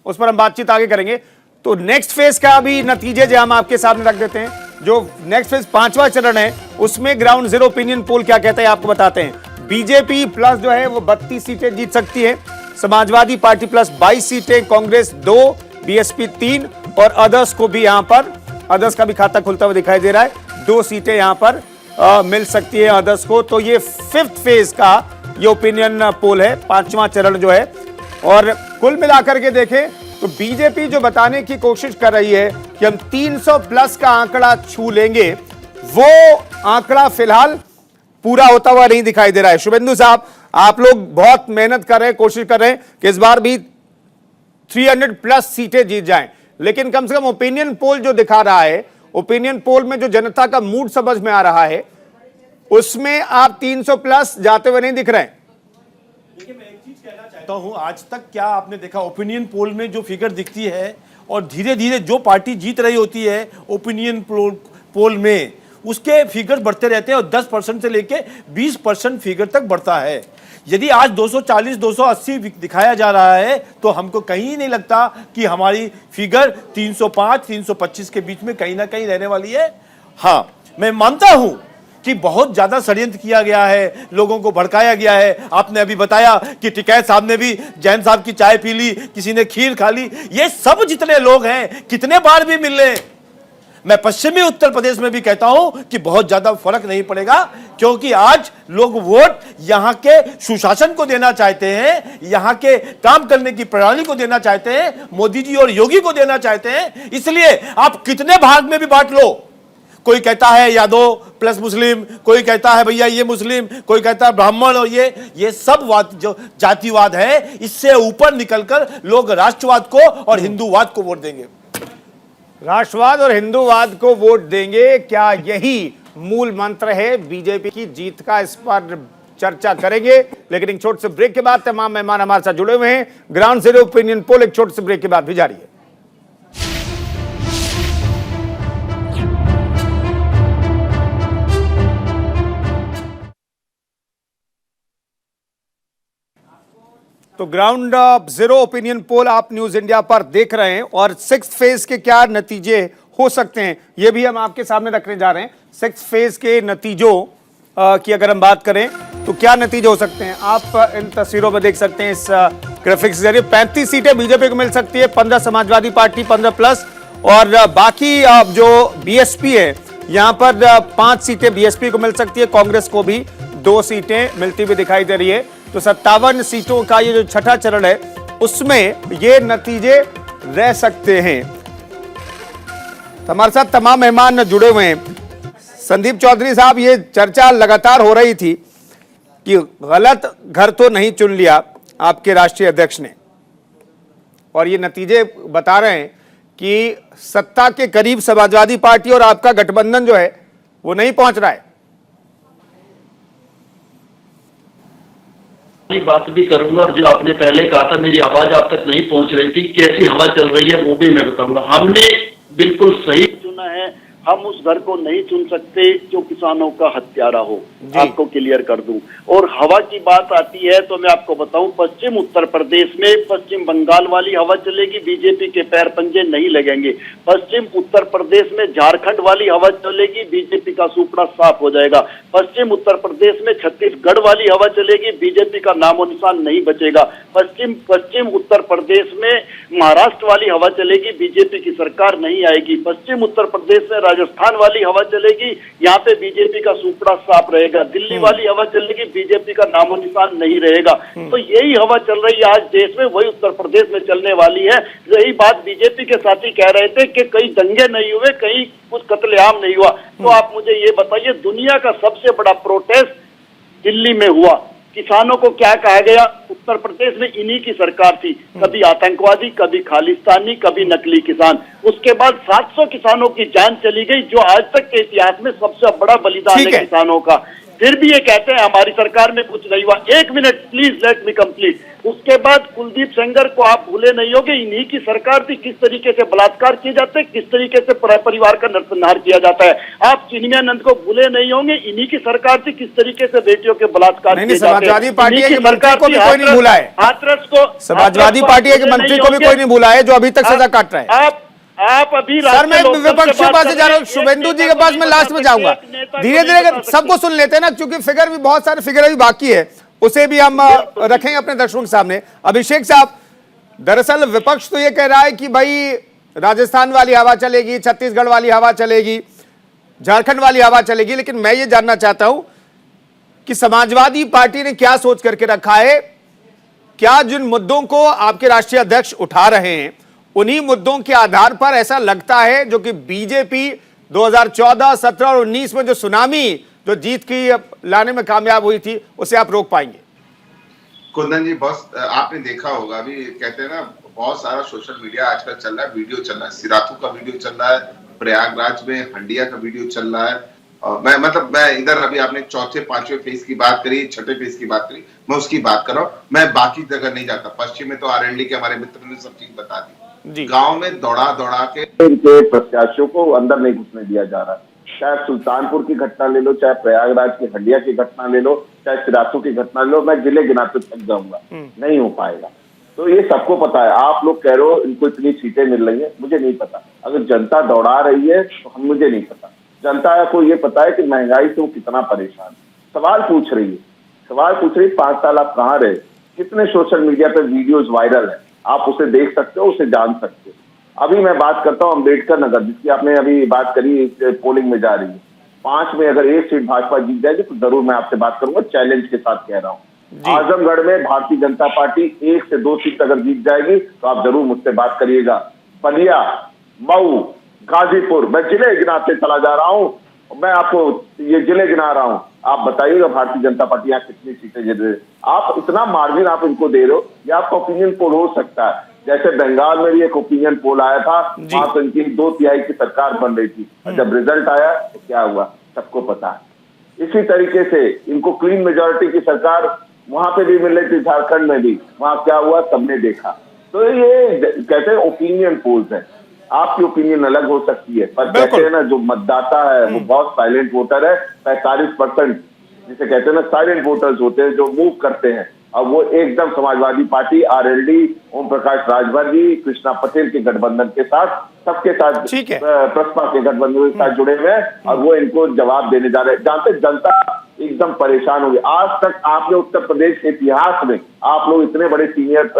उस पर हम बातचीत आगे करेंगे। तो नेक्स्ट फेज का भी नतीजे जो हम आपके सामने रख देते हैं। जो नेक्स्ट फेज 5वां चरण है, उसमें ग्राउंड जीरो ओपिनियन पोल क्या कहता है आपको बताते हैं। बीजेपी प्लस जो है वो 32 सीटें जीत सकती है, समाजवादी पार्टी प्लस 22 सीटें, कांग्रेस 2, बीएसपी 3 और अदर्स को भी यहां पर अदर्स का भी खाता खुलता हुआ दिखाई दे रहा है। 2 सीटें यहां पर मिल सकती है अदर्स को। तो ये 5th फेज का ये ओपिनियन पोल है, 5वां चरण जो है। और कुल मिलाकर के देखें तो बीजेपी जो बताने की कोशिश कर रही है कि हम 300 प्लस का आंकड़ा छू लेंगे, वो आंकड़ा फिलहाल पूरा होता हुआ नहीं दिखाई दे रहा है। शुभेंदु साहब, आप लोग बहुत मेहनत कर रहे हैं, कोशिश कर रहे हैं कि इस बार भी 300 प्लस सीटें जीत जाएं, लेकिन कम से कम ओपिनियन पोल जो दिखा रहा है, ओपिनियन पोल में जो जनता का मूड समझ में आ रहा है, उसमें आप 300 प्लस जाते हुए नहीं दिख रहे हैं। देखिए, मैं एक चीज कहना चाहता हूं, आज तक क्या आपने देखा ओपिनियन पोल में जो फिगर दिखती है और धीरे धीरे जो पार्टी जीत रही होती है ओपिनियन पोल में, उसके फिगर बढ़ते रहते हैं और 10% से लेके 20% फिगर तक बढ़ता है। यदि आज 240 280 दिखाया जा रहा है तो हमको कहीं नहीं लगता कि हमारी फिगर 305 325 के बीच में कहीं ना कहीं रहने वाली है। हाँ, मैं मानता हूं कि बहुत ज्यादा षड्यंत्र किया गया है, लोगों को भड़काया गया है। आपने अभी बताया कि टिकैत साहब ने भी जैन साहब की चाय पी ली, किसी ने खीर खा ली। ये सब जितने लोग हैं कितने बार भी मिल लें, मैं पश्चिमी उत्तर प्रदेश में भी कहता हूं कि बहुत ज्यादा फर्क नहीं पड़ेगा, क्योंकि आज लोग वोट यहां के सुशासन को देना चाहते हैं, यहां के काम करने की प्रणाली को देना चाहते हैं, मोदी जी और योगी को देना चाहते हैं। इसलिए आप कितने भाग में भी बांट लो, कोई कहता है यादव प्लस मुस्लिम, कोई कहता है भैया ये मुस्लिम, कोई कहता है ब्राह्मण, और ये सब बात जो जातिवाद है, इससे ऊपर निकलकर लोग राष्ट्रवाद को और हिंदूवाद को वोट देंगे। राष्ट्रवाद और हिंदूवाद को वोट देंगे, क्या यही मूल मंत्र है बीजेपी की जीत का? इस पर चर्चा करेंगे, लेकिन एक छोटे से ब्रेक के बाद तमाम मेहमान हमारे साथ जुड़े हुए हैं। ग्राउंड जीरो ओपिनियन पोल एक छोटे से ब्रेक के बाद भी जारी है। तो ग्राउंड जीरो ओपिनियन पोल आप न्यूज इंडिया पर देख रहे हैं और 6th फेज के क्या नतीजे हो सकते हैं ये भी हम आपके सामने रखने जा रहे हैं। 6th फेज के नतीजों की अगर हम बात करें तो क्या नतीजे हो सकते हैं आप इन तस्वीरों में देख सकते हैं। इस ग्राफिक्स के जरिए 35 सीटें बीजेपी को मिल सकती है, 15 समाजवादी पार्टी 15+ और बाकी जो बीएसपी है यहां पर 5 सीटें बीएसपी को मिल सकती है, कांग्रेस को भी 2 सीटें मिलती हुई दिखाई दे रही है। तो 57 सीटों का ये जो छठा चरण है उसमें ये नतीजे रह सकते हैं। हमारे साथ तमाम मेहमान जुड़े हुए हैं। संदीप चौधरी साहब, ये चर्चा लगातार हो रही थी कि गलत घर तो नहीं चुन लिया आपके राष्ट्रीय अध्यक्ष ने, और ये नतीजे बता रहे हैं कि सत्ता के करीब समाजवादी पार्टी और आपका गठबंधन जो है वो नहीं पहुंच रहा है। बात भी करूंगा, और जो आपने पहले कहा था मेरी आवाज आप तक नहीं पहुंच रही थी, कैसी हवा चल रही है वो भी मैं बताऊंगा। हमने बिल्कुल सही चुना है, हम उस घर को नहीं चुन सकते जो किसानों का हत्यारा हो, आपको क्लियर कर दूं। और हवा की बात आती है तो मैं आपको बताऊं, पश्चिम उत्तर प्रदेश में पश्चिम बंगाल वाली हवा चलेगी, बीजेपी के पैर पंजे नहीं लगेंगे। पश्चिम उत्तर प्रदेश में झारखंड वाली हवा चलेगी, बीजेपी का सुपड़ा साफ हो जाएगा। पश्चिम उत्तर प्रदेश में छत्तीसगढ़ वाली हवा चलेगी, बीजेपी का नामो निशान नहीं बचेगा। पश्चिम उत्तर प्रदेश में महाराष्ट्र वाली हवा चलेगी, बीजेपी की सरकार नहीं आएगी। पश्चिम उत्तर प्रदेश में राजस्थान वाली हवा चलेगी, यहाँ पे बीजेपी का सुपड़ा साफ रहेगा। दिल्ली वाली हवा चलेगी, बीजेपी का नामो निशान नहीं रहेगा। तो यही हवा चल रही है आज देश में, वही उत्तर प्रदेश में चलने वाली है। यही बात बीजेपी के साथी कह रहे थे कि कहीं दंगे नहीं हुए, कहीं कुछ कत्लेआम नहीं हुआ। तो आप मुझे ये बताइए, दुनिया का सबसे बड़ा प्रोटेस्ट दिल्ली में हुआ, किसानों को क्या कहा गया? उत्तर प्रदेश में इन्हीं की सरकार थी, कभी आतंकवादी, कभी खालिस्तानी, कभी नकली किसान। उसके बाद 700 किसानों की जान चली गई, जो आज तक के इतिहास में सबसे बड़ा बलिदान है किसानों का। फिर भी ये कहते हैं हमारी सरकार में कुछ नहीं हुआ। 1 minute please, let me complete. उसके बाद कुलदीप सेंगर को आप भूले नहीं होंगे, इन्हीं की सरकार थी, किस तरीके से बलात्कार किए जाते हैं, किस तरीके से परिवार का नरसंहार किया जाता है। आप चिन्मयानंद को भूले नहीं होंगे, इन्हीं की सरकार थी, किस तरीके से बेटियों के बलात्कार किए जाते हैं। समाजवादी पार्टी के मंत्री को भी कोई नहीं भूला है, हाथरस को, समाजवादी पार्टी के मंत्री को भी कोई नहीं भूला है जो अभी तक सजा काट रहा है। आप अभी सर, मैं विपक्ष के पास से जा रहा हूँ, शुभेंदु जी के पास मैं लास्ट में जाऊंगा। धीरे धीरे सबको सुन लेते हैं ना, क्योंकि फिगर भी बहुत सारे फिगर अभी बाकी है, उसे भी हम रखेंगे अपने दर्शकों के सामने। अभिषेक साहब, दरअसल विपक्ष तो ये कह रहा है कि भाई राजस्थान वाली हवा चलेगी, छत्तीसगढ़ वाली हवा चलेगी, झारखंड वाली हवा चलेगी, लेकिन मैं ये जानना चाहता हूं कि समाजवादी पार्टी ने क्या सोच करके रखा है। क्या जिन मुद्दों को आपके राष्ट्रीय अध्यक्ष उठा रहे हैं उन्हीं मुद्दों के आधार पर ऐसा लगता है जो कि बीजेपी 2014, 17 और 19 में जो सुनामी जो जीत की लाने में कामयाब हुई थी उसे आप रोक पाएंगे? कुंदन जी, बहुत आपने देखा होगा, अभी कहते हैं ना बहुत सारा सोशल मीडिया आजकल चल रहा है, वीडियो चल रहा है, सिराथू का वीडियो चल रहा है, प्रयागराज में हंडिया का वीडियो चल रहा है। मैं इधर अभी आपने चौथे 5वें फेज की बात करी, 6ठे फेज की बात करी, मैं उसकी बात कर रहा हूँ। मैं बाकी जगह नहीं जाता। पश्चिम में तो आरएलडी के हमारे मित्र ने सब चीज बता दी। गांव में दौड़ा के इनके प्रत्याशियों को अंदर नहीं घुसने दिया जा रहा। चाहे सुल्तानपुर की घटना ले लो, चाहे प्रयागराज की हंडिया की घटना ले लो, चाहे सिराथू की घटना ले लो, मैं जिले गिनाते थक जाऊंगा, नहीं हो पाएगा। तो ये सबको पता है। आप लोग कह रहे हो इनको इतनी सीटें मिल रही है, मुझे नहीं पता। अगर जनता दौड़ा रही है तो मुझे नहीं पता। जनता को ये पता है कि महंगाई से वो कितना परेशान है। सवाल पूछ रही है 5 साल आप कहाँ रहे, कितने सोशल मीडिया पे वीडियोस वायरल है, आप उसे देख सकते हो, उसे जान सकते हो। अभी मैं बात करता हूँ अम्बेडकर नगर, जिसकी आपने अभी बात करी, पोलिंग में जा रही है। 5 में अगर 1 सीट भाजपा जीत जाएगी तो जरूर मैं आपसे बात करूंगा, चैलेंज के साथ कह रहा हूँ। आजमगढ़ में भारतीय जनता पार्टी 1 से 2 सीट अगर जीत जाएगी तो आप जरूर मुझसे बात करिएगा। बलिया, मऊ, गाजीपुर, मैं जिले गिनाते चला जा रहा हूँ, मैं आपको ये जिले गिना रहा हूँ। आप बताइएगा भारतीय जनता पार्टी यहाँ कितनी सीटें जीत रही है। आप इतना मार्जिन आप इनको दे रहे हो, ये आपका ओपिनियन पोल हो सकता है। जैसे बंगाल में भी एक ओपिनियन पोल आया था, वहां तो इनकी 2/3 की सरकार बन रही थी, और जब रिजल्ट आया तो क्या हुआ सबको पता है। इसी तरीके से इनको क्लीन मेजोरिटी की सरकार वहां पे भी मिल रही थी, झारखंड में भी। वहां क्या हुआ सबने देखा। तो ये कहते हैं ओपिनियन पोल्स है, आपकी ओपिनियन अलग हो सकती है, पर कहते हैं ना जो मतदाता है वो बहुत साइलेंट वोटर है। 45% जिसे कहते हैं ना साइलेंट वोटर्स होते हैं जो मूव करते हैं, अब वो एकदम समाजवादी पार्टी, आरएलडी, ओम प्रकाश राजभर जी, कृष्णा पटेल के गठबंधन के साथ, सबके साथ, प्रसपा के गठबंधन के साथ जुड़े हुए हैं और वो इनको जवाब देने जा रहे हैं। जानते जनता एकदम परेशान हो गई। आज तक आपने उत्तर प्रदेश के इतिहास में, आप लोग इतने बड़े सीनियर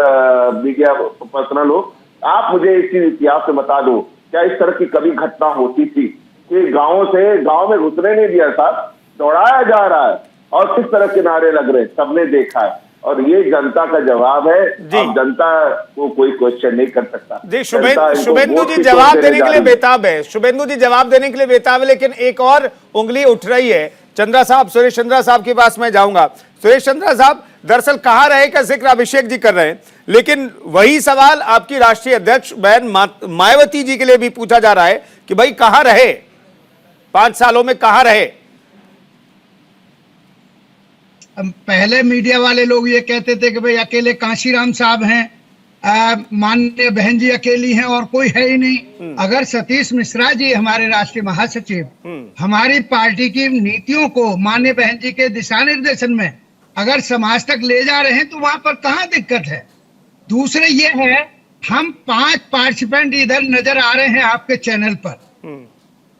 मीडिया पर्सनल हो, आप मुझे एक चीज इतिहास में बता दो, क्या इस तरह की कभी घटना होती थी कि गांव में घुसने नहीं दिया साहब, दौड़ाया जा रहा है और किस तरह के नारे लग रहे हैं, सबने देखा है। और ये जनता का जवाब है। अब जनता को कोई क्वेश्चन नहीं कर सकता। जी, शुभेंदु जी जवाब देने के लिए बेताब है, शुभेंदु जी जवाब देने के लिए बेताब है, लेकिन एक और उंगली उठ रही है। चंद्रा साहब, सुरेश चंद्रा साहब के पास मैं जाऊंगा। सुरेश चंद्रा साहब, दरअसल कहाँ रहे का जिक्र अभिषेक जी कर रहे हैं, लेकिन वही सवाल आपकी राष्ट्रीय अध्यक्ष बहन मायावती जी के लिए भी पूछा जा रहा है कि भाई कहाँ रहे, 5 सालों में कहाँ रहे? पहले मीडिया वाले लोग ये कहते थे कि भाई अकेले कांशीराम साहब हैं, माननीय बहन जी अकेली हैं और कोई है ही नहीं। अगर सतीश मिश्रा जी हमारे राष्ट्रीय महासचिव हमारी पार्टी की नीतियों को माननीय बहन जी के दिशा निर्देशन में अगर समाज तक ले जा रहे हैं तो वहां पर कहाँ दिक्कत है। दूसरे ये है, हम 5 पार्टिसिपेंट इधर नजर आ रहे हैं आपके चैनल पर,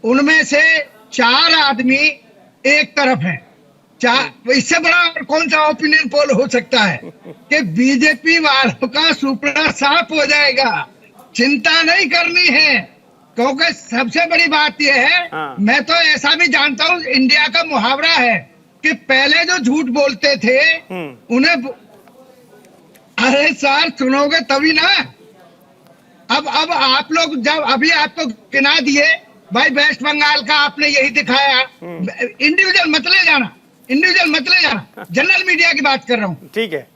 उनमें से 4 आदमी एक तरफ हैं। इससे बड़ा और कौन सा ओपिनियन पोल हो सकता है कि बीजेपी वालों का सुपड़ा साफ हो जाएगा, चिंता नहीं करनी है। क्योंकि सबसे बड़ी बात यह है, मैं तो ऐसा भी जानता हूं, इंडिया का मुहावरा है कि पहले जो झूठ बोलते थे उन्हें, अरे सर सुनोगे तभी ना। अब आप लोग जब अभी आपको गिना दिए, भाई वेस्ट बंगाल का आपने यही दिखाया, इंडिविजुअल मत ले जाना, जनरल मीडिया की बात कर रहा हूँ, ठीक है।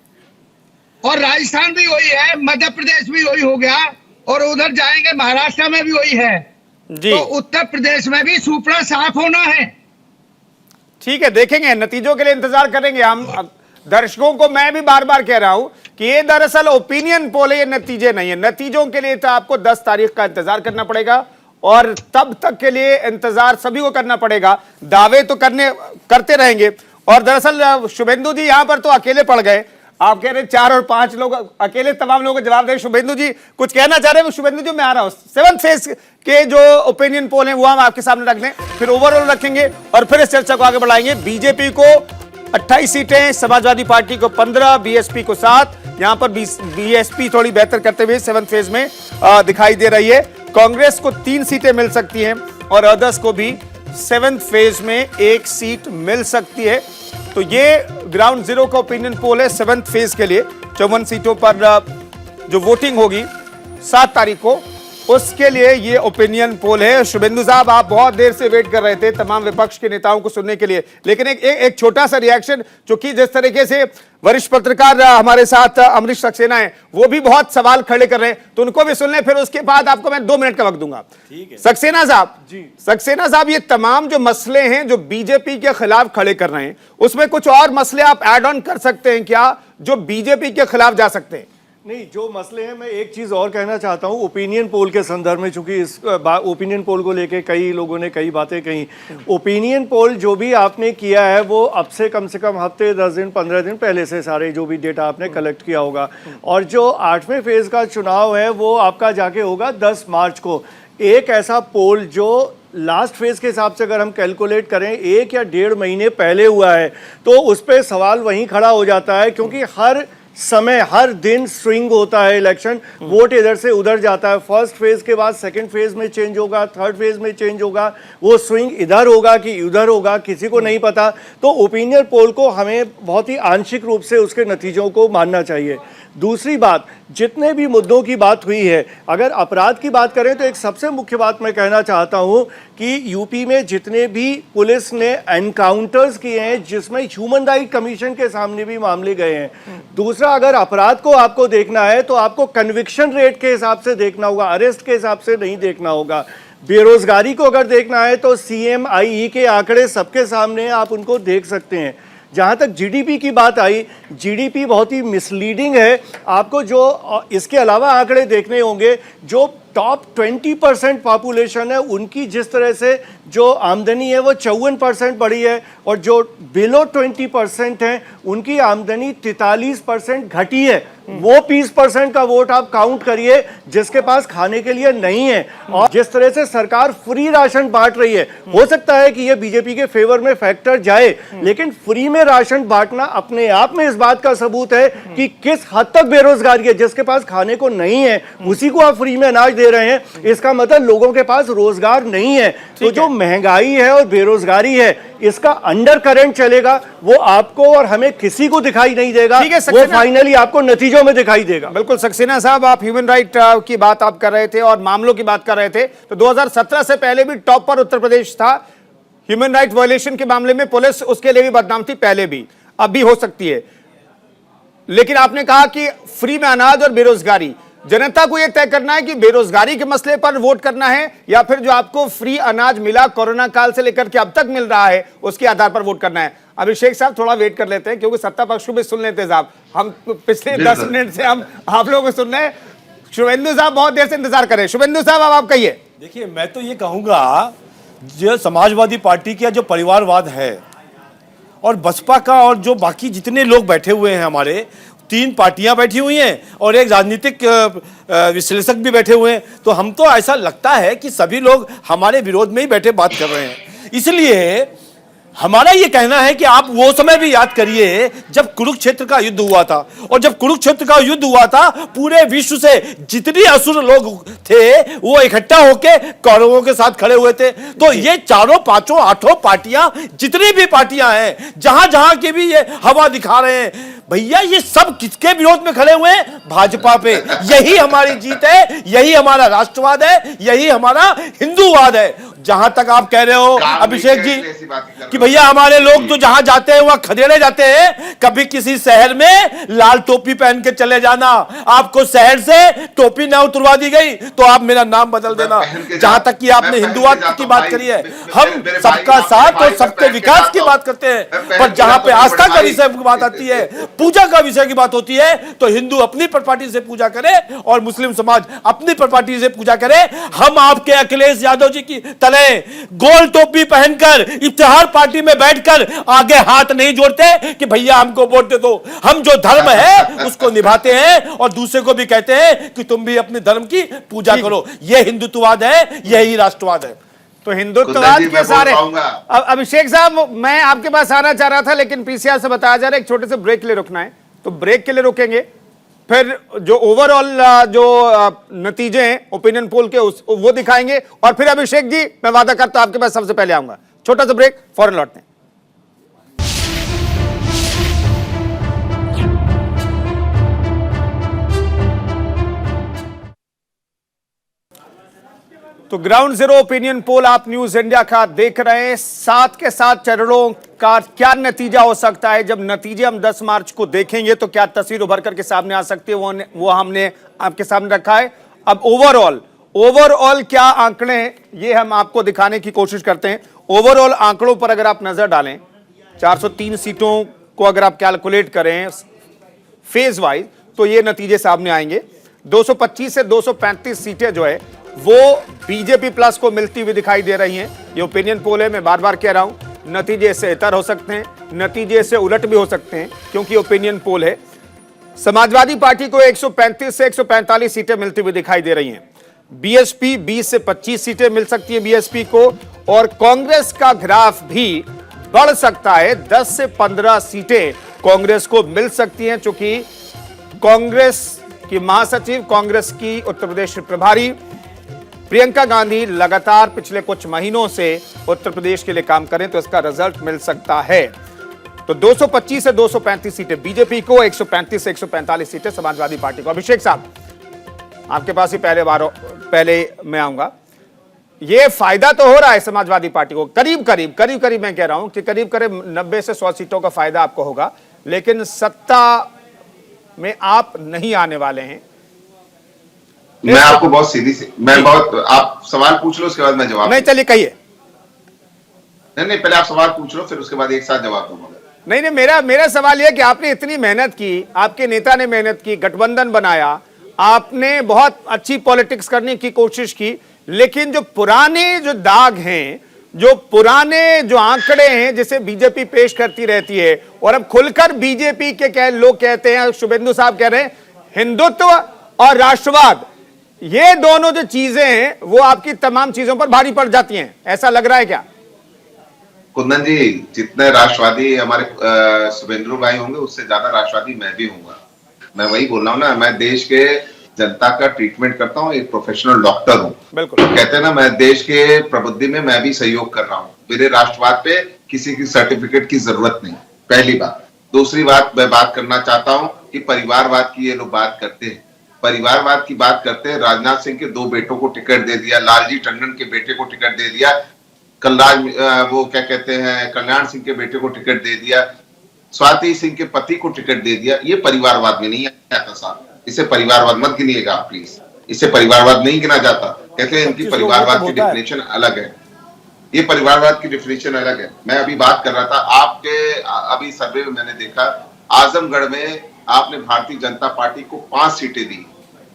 और राजस्थान भी वही है, मध्य प्रदेश भी वही हो गया, और उधर जाएंगे महाराष्ट्र में भी वही है जी। तो उत्तर प्रदेश में भी सुपड़ा साफ होना है। ठीक है, देखेंगे, नतीजों के लिए इंतजार करेंगे हम। दर्शकों को मैं भी बार बार कह रहा हूं कि ये दरअसल ओपिनियन पोल है, ये नतीजे नहीं है। नतीजों के लिए तो आपको 10 तारीख का इंतजार करना पड़ेगा और तब तक के लिए इंतजार सभी को करना पड़ेगा। दावे तो करते रहेंगे। और दरअसल शुभेंदु जी यहां पर तो अकेले पड़ गए, आप कह रहे 4 और 5 लोग अकेले तमाम लोगों को जवाब दे। शुभेंदु जी कुछ कहना चाह रहे हैं? शुभेंदु जी मैं आ रहा हूं, 7th फेज के जो ओपिनियन पोल है वो हम आपके सामने रख दें, फिर ओवरऑल रखेंगे और फिर इस चर्चा को आगे बढ़ाएंगे। बीजेपी को 28 सीटें, समाजवादी पार्टी को 15, बीएसपी को 7। यहां पर बीएसपी थोड़ी बेहतर करते हुए 7th फेज में दिखाई दे रही है। कांग्रेस को 3 सीटें मिल सकती हैं और अदर्स को भी 7th फेज में 1 सीट मिल सकती है। तो ये ग्राउंड जीरो का ओपिनियन पोल है 7th फेज के लिए। 54 सीटों पर जो वोटिंग होगी 7 तारीख को, उसके लिए ये ओपिनियन पोल है। शुभेंदु साहब, आप बहुत देर से वेट कर रहे थे तमाम विपक्ष के नेताओं को सुनने के लिए, लेकिन एक छोटा सा रिएक्शन, क्योंकि जिस तरीके से वरिष्ठ पत्रकार हमारे साथ अमरीश सक्सेना है, वो भी बहुत सवाल खड़े कर रहे हैं, तो उनको भी सुन लें, फिर उसके बाद आपको मैं 2 मिनट का वक्त दूंगा। सक्सेना साहब, ये तमाम जो मसले हैं जो बीजेपी के खिलाफ खड़े कर रहे हैं, उसमें कुछ और मसले आप ऐड ऑन कर सकते हैं क्या जो बीजेपी के खिलाफ जा सकते हैं? नहीं, जो मसले हैं, मैं एक चीज़ और कहना चाहता हूं ओपिनियन पोल के संदर्भ में, चूंकि इस ओपिनियन पोल को लेके कई लोगों ने कई बातें कही। ओपिनियन पोल जो भी आपने किया है वो अब से कम हफ्ते, 10 दिन, 15 दिन पहले से सारे जो भी डेटा आपने कलेक्ट किया होगा, और जो 8वें फेज़ का चुनाव है वो आपका जाके होगा 10 मार्च को। एक ऐसा पोल जो लास्ट फेज के हिसाब से अगर हम कैलकुलेट करें 1 या 1.5 महीने पहले हुआ है, तो उस पर सवाल वहीं खड़ा हो जाता है, क्योंकि हर समय हर दिन स्विंग होता है इलेक्शन, वोट इधर से उधर जाता है। फर्स्ट फेज के बाद सेकंड फेज में चेंज होगा, थर्ड फेज में चेंज होगा, वो स्विंग इधर होगा कि उधर होगा किसी को नहीं पता। तो ओपिनियन पोल को हमें बहुत ही आंशिक रूप से उसके नतीजों को मानना चाहिए। दूसरी बात, जितने भी मुद्दों की बात हुई है, अगर अपराध की बात करें तो एक सबसे मुख्य बात मैं कहना चाहता हूं कि यूपी में जितने भी पुलिस ने एनकाउंटर्स किए हैं जिसमें ह्यूमन राइट कमीशन के सामने भी मामले गए हैं। दूसरा, अगर अपराध को आपको देखना है तो आपको कन्विक्शन रेट के हिसाब से देखना होगा, अरेस्ट के हिसाब से नहीं देखना होगा। बेरोजगारी को अगर देखना है तो CMIE के आंकड़े सबके सामने हैं, आप उनको देख सकते हैं। जहाँ तक GDP की बात आई, GDP बहुत ही मिसलीडिंग है। आपको जो इसके अलावा आंकड़े देखने होंगे, जो टॉप 20% पॉपुलेशन है उनकी जिस तरह से जो आमदनी है वो 54% बढ़ी है, और जो बिलो 20% हैं उनकी आमदनी 43% घटी है। वो 20% का वोट आप काउंट करिए जिसके पास खाने के लिए नहीं है। और जिस तरह से सरकार फ्री राशन बांट रही है, हो सकता है कि ये बीजेपी के फेवर में फैक्टर जाए, लेकिन फ्री में राशन बांटना अपने आप में इस बात का सबूत है कि किस हद तक बेरोजगारी है। जिसके पास खाने को नहीं है उसी को आप फ्री में अनाज दे रहे हैं, इसका मतलब लोगों के पास रोजगार नहीं है। तो जो महंगाई है और बेरोजगारी है, इसका अंडर करंट चलेगा, वो आपको और हमें किसी को दिखाई नहीं देगा, वो फाइनली आपको नतीजों में दिखाई देगा। बिल्कुल सक्सेना साहब, आप ह्यूमन राइट की बात आप कर रहे थे और मामलों की बात कर रहे थे, तो 2017 से पहले भी टॉप पर उत्तर प्रदेश था ह्यूमन राइट वायलेशन के मामले में। पुलिस उसके लिए भी बदनाम थी, पहले भी, अब भी हो सकती है। लेकिन आपने कहा कि फ्री में अनाज और बेरोजगारी, जनता को यह तय करना है कि बेरोजगारी के मसले पर वोट करना है या फिर जो आपको फ्री अनाज मिला कोरोना काल से लेकर के अब तक मिल रहा है उसके आधार पर वोट करना है। अभिषेक साहब थोड़ा वेट कर लेते हैं क्योंकि सत्ता पक्ष को भी सुन लेते हैं साहब, हम पिछले 10 मिनट से हम आप लोगों को सुन रहे हैं। शुभेंदु साहब बहुत देर से इंतजार करें। शुभेंदु साहब अब आप कहिए। देखिए, मैं तो ये कहूंगा, जो समाजवादी पार्टी का जो परिवारवाद है और बसपा का और जो बाकी जितने लोग बैठे हुए हैं, हमारे 3 पार्टियां बैठी हुई हैं और एक राजनीतिक विश्लेषक भी बैठे हुए हैं, तो हम तो ऐसा लगता है कि सभी लोग हमारे विरोध में ही बैठे बात कर रहे हैं। इसलिए हमारा ये कहना है कि आप वो समय भी याद करिए जब कुरुक्षेत्र का युद्ध हुआ था, और जब कुरुक्षेत्र का युद्ध हुआ था पूरे विश्व से जितने असुर लोग थे वो इकट्ठा होके कौरवों के साथ खड़े हुए थे। तो ये 4, 5, 8 पार्टियां, जितनी भी पार्टियां हैं, जहां जहां की भी ये हवा दिखा रहे हैं, भैया ये सब किसके विरोध में खड़े हुए हैं? भाजपा पे। यही हमारी जीत है, यही हमारा राष्ट्रवाद है, यही हमारा हिंदूवाद है। जहां तक आप कह रहे हो अभिषेक जी कि भैया हमारे लोग तो जहां जाते हैं वहां खदेड़े जाते हैं, कभी किसी शहर में लाल टोपी पहन के चले जाना, आपको शहर से टोपी ना उतरवा दी गई तो आप मेरा नाम बदल देना। जहां तक कि आपने हिंदुवाद की बात करी है, हम सबका साथ और सबके विकास की बात करते हैं, पर जहां पे आस्था का विषय की बात आती है, पूजा का विषय की बात होती है, तो हिंदू अपनी प्रॉपर्टी से पूजा करे और मुस्लिम समाज अपनी प्रॉपर्टी से पूजा करे। हम आपके अखिलेश यादव जी की तरह गोल टोपी पहनकर इफ्तिहार पार्टी में बैठकर आगे हाथ नहीं जोड़ते कि भैया हमको वोट दे दो। हम जो धर्म है उसको निभाते हैं और दूसरे को भी कहते हैं कि तुम भी अपने धर्म की पूजा करो। यह हिंदुत्ववाद है, यही राष्ट्रवाद है। तो हिंदुत्ववाद के सारे। अभिषेक साहब, मैं आपके पास आना चाह रहा था लेकिन पीसीआर से बताया जा रहा है एक छोटे से ब्रेक के लिए रुकना है, तो ब्रेक के लिए रुकेंगे, फिर जो ओवरऑल जो नतीजे हैं ओपिनियन पोल के वो दिखाएंगे, और फिर अभिषेक जी मैं वादा करता हूं आपके पास सबसे पहले आऊंगा। छोटा सा ब्रेक, फौरन लौटते हैं। तो ग्राउंड जीरो ओपिनियन पोल आप न्यूज इंडिया का देख रहे हैं। 7 के 7 चरणों का क्या नतीजा हो सकता है, जब नतीजे हम 10 मार्च को देखेंगे तो क्या तस्वीर उभर करके सामने आ सकती है, वो हमने आपके सामने रखा है। अब ओवरऑल क्या आंकड़े हैं ये हम आपको दिखाने की कोशिश करते हैं। ओवरऑल आंकड़ों पर अगर आप नजर डालें, 403 सीटों को अगर आप कैलकुलेट करें फेज वाइज तो ये नतीजे सामने आएंगे। 225 से 235 सीटें जो है वो बीजेपी प्लस को मिलती हुई दिखाई दे रही हैं। ये ओपिनियन पोल है, मैं बार बार कह रहा हूं, नतीजे से इतर हो सकते हैं, नतीजे से उलट भी हो सकते हैं क्योंकि ओपिनियन पोल है। समाजवादी पार्टी को 135 से 145 सीटें मिलती हुई दिखाई दे रही हैं। बीएसपी 20 से 25 सीटें मिल सकती है बीएसपी को, और कांग्रेस का ग्राफ भी बढ़ सकता है, 10 से 15 सीटें कांग्रेस को मिल सकती हैं, चूंकि कांग्रेस की महासचिव, कांग्रेस की उत्तर प्रदेश प्रभारी प्रियंका गांधी लगातार पिछले कुछ महीनों से उत्तर प्रदेश के लिए काम करें तो इसका रिजल्ट मिल सकता है। तो 225 से 235 सीटें बीजेपी को, 135 से 145 सीटें समाजवादी पार्टी को। अभिषेक साहब, आपके पास ही पहले मैं आऊंगा। यह फायदा तो हो रहा है समाजवादी पार्टी को, करीब करीब मैं कह रहा हूं कि करीब 90 से 100 सीटों का फायदा आपको होगा, लेकिन सत्ता में आप नहीं आने वाले हैं। मैं आपको बहुत सीधी से, आप सवाल पूछ लो, उसके बाद मैं जवाब नहीं, चलिए कहिए। नहीं, पहले आप सवाल पूछ लो, फिर उसके बाद एक साथ जवाब दूंगा। नहीं, मेरा सवाल यह कि आपने इतनी मेहनत की, आपके नेता ने मेहनत की, गठबंधन बनाया, आपने बहुत अच्छी पॉलिटिक्स करने की कोशिश की, लेकिन जो पुराने जो दाग हैं, जो पुराने जो आंकड़े हैं जिसे बीजेपी पेश करती रहती है, और अब खुलकर बीजेपी के लोग कहते हैं, शुभेंदु साहब कह रहे हैं, हिंदुत्व और राष्ट्रवाद, ये दोनों जो चीजें हैं वो आपकी तमाम चीजों पर भारी पड़ जाती हैं, ऐसा लग रहा है क्या? कुंदन जी, जितने राष्ट्रवादी हमारे शुभेंदु भाई होंगे, उससे ज्यादा राष्ट्रवादी मैं भी हूँगा। मैं वही बोल रहा हूँ ना, मैं देश के जनता का ट्रीटमेंट करता हूँ, एक प्रोफेशनल डॉक्टर हूँ। बिल्कुल। तो कहते हैं ना, मैं देश के प्रबुद्धि में मैं भी सहयोग कर रहा हूँ। मेरे राष्ट्रवाद पे किसी की सर्टिफिकेट की जरूरत नहीं, पहली बात। दूसरी बात, मैं बात करना चाहता हूँ कि परिवारवाद की ये लोग बात करते हैं, परिवारवाद की बात करते हैं। राजनाथ सिंह के 2 बेटों को टिकट दे दिया, लालजी टंडन के बेटे को टिकट दे दिया, वो क्या कहते हैं, कल्याण सिंह के बेटे को टिकट दे दिया, स्वाति सिंह के पति को टिकट दे दिया। ये परिवारवाद में नहीं आता साहब, इसे परिवारवाद मत गिनिएगा आप प्लीज, इसे परिवारवाद नहीं गिना जाता। कहते हैं इनकी परिवारवाद की डेफिनेशन अलग है, ये परिवारवाद की डेफिनेशन अलग है। मैं अभी बात कर रहा था, आपके अभी सर्वे में मैंने देखा, आजमगढ़ में आपने भारतीय जनता पार्टी को 5 सीटें दी।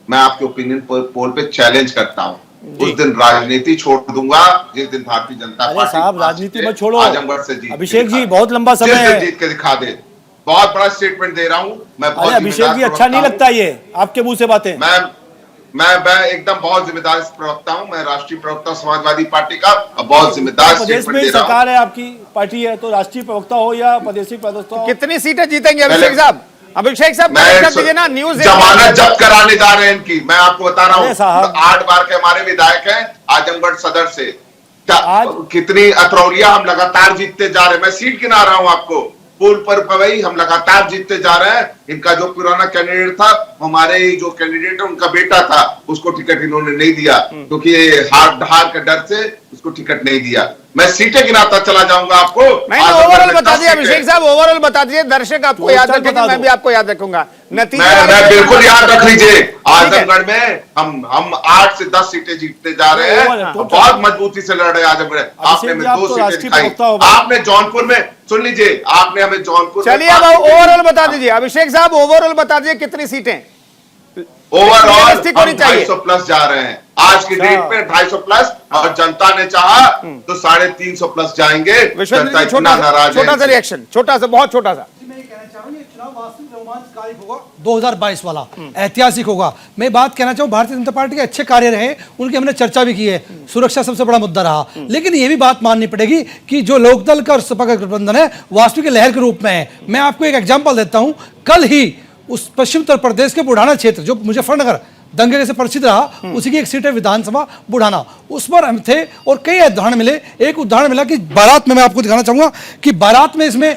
मैं आपके ओपिनियन पोल पे चैलेंज करता हूँ, उस दिन राजनीति छोड़ दूंगा जिस दिन भारतीय जनता पार्टी साहब राजनीति मत छोड़ो, आजमगढ़ से जीत, अभिषेक जी बहुत लंबा समय है, जीत के दिखा दे। बहुत बड़ा स्टेटमेंट दे रहा हूँ मैं। अभिषेक जी अच्छा नहीं लगता ये आपके मुंह से बातें? मैं एकदम बहुत जिम्मेदार प्रवक्ता हूँ, मैं राष्ट्रीय प्रवक्ता समाजवादी पार्टी का, बहुत जिम्मेदार प्रदेश में सरकार है, आपकी पार्टी है, तो राष्ट्रीय प्रवक्ता हो या प्रदेशी प्रवक्ता हो, कितनी सीटें जीतेंगे अभिषेक साहब? अभिषेक साहब ना, न्यूज जमानत जब्त कराने जा रहे हैं इनकी, मैं आपको बता रहा हूँ। 8 बार के हमारे विधायक हैं आजमगढ़ सदर से, कितनी अतरौलिया हम लगातार जीतते जा रहे हैं। मैं सीट गिना रहा हूँ आपको, पुल पर पवई हम लगातार जीतते जा रहे हैं। इनका जो पुराना कैंडिडेट था, हमारे जो कैंडिडेट है उनका बेटा था, उसको टिकट इन्होंने नहीं दिया, क्योंकि हार के डर से उसको टिकट नहीं दिया। मैं सीटें गिनाता चला जाऊंगा आपको। ओवरऑल बता दीजिए अभिषेक साहब, ओवरऑल बता दीजिए, दर्शक आपको याद रखेंगे, मैं भी आपको याद रखूंगा। नतीजा मैं बिल्कुल याद रख लीजिए, आजमगढ़ में हम 8 से 10 सीटें जीतते जा रहे हैं, बहुत मजबूती से लड़ रहे हैं आजमगढ़। आपने हमें 2 सीटें दिखाई, आपने जौनपुर में, सुन लीजिए, आपने हमें जौनपुर, चलिए अब ओवरऑल बता दीजिए अभिषेक साहब, ओवरऑल बता दीजिए कितनी सीटें ओवरऑल 250 प्लस जा रहे हैं आज की डेट में, 250 प्लस, और जनता ने चाहा तो 350 प्लस जाएंगे। छोटा सा रिएक्शन, छोटा सा, बहुत छोटा सा। मैं ये कहना चाहूँ, ये चुनाव वास्तविक रोमांचकारी होगा, 2022 वाला ऐतिहासिक होगा। मैं बात कहना चाहूँ, भारतीय जनता पार्टी के अच्छे कार्य रहे, उनकी हमने चर्चा भी की है, सुरक्षा सबसे बड़ा मुद्दा रहा, लेकिन ये भी बात माननी पड़ेगी कि जो लोकदल का और सपा का गठबंधन है वास्तविक लहर के रूप में है। मैं आपको एक एग्जाम्पल देता हूँ, कल ही उस पश्चिम उत्तर प्रदेश के बुढ़ाना क्षेत्र जो मुजफ्फरनगर दंगे से परिचित रहा, उसी की एक सीट है विधानसभा बुढ़ाना, उस पर हम थे और कई उदाहरण मिले। एक उदाहरण मिला कि बारात में, मैं आपको दिखाना चाहूंगा कि बारात में इसमें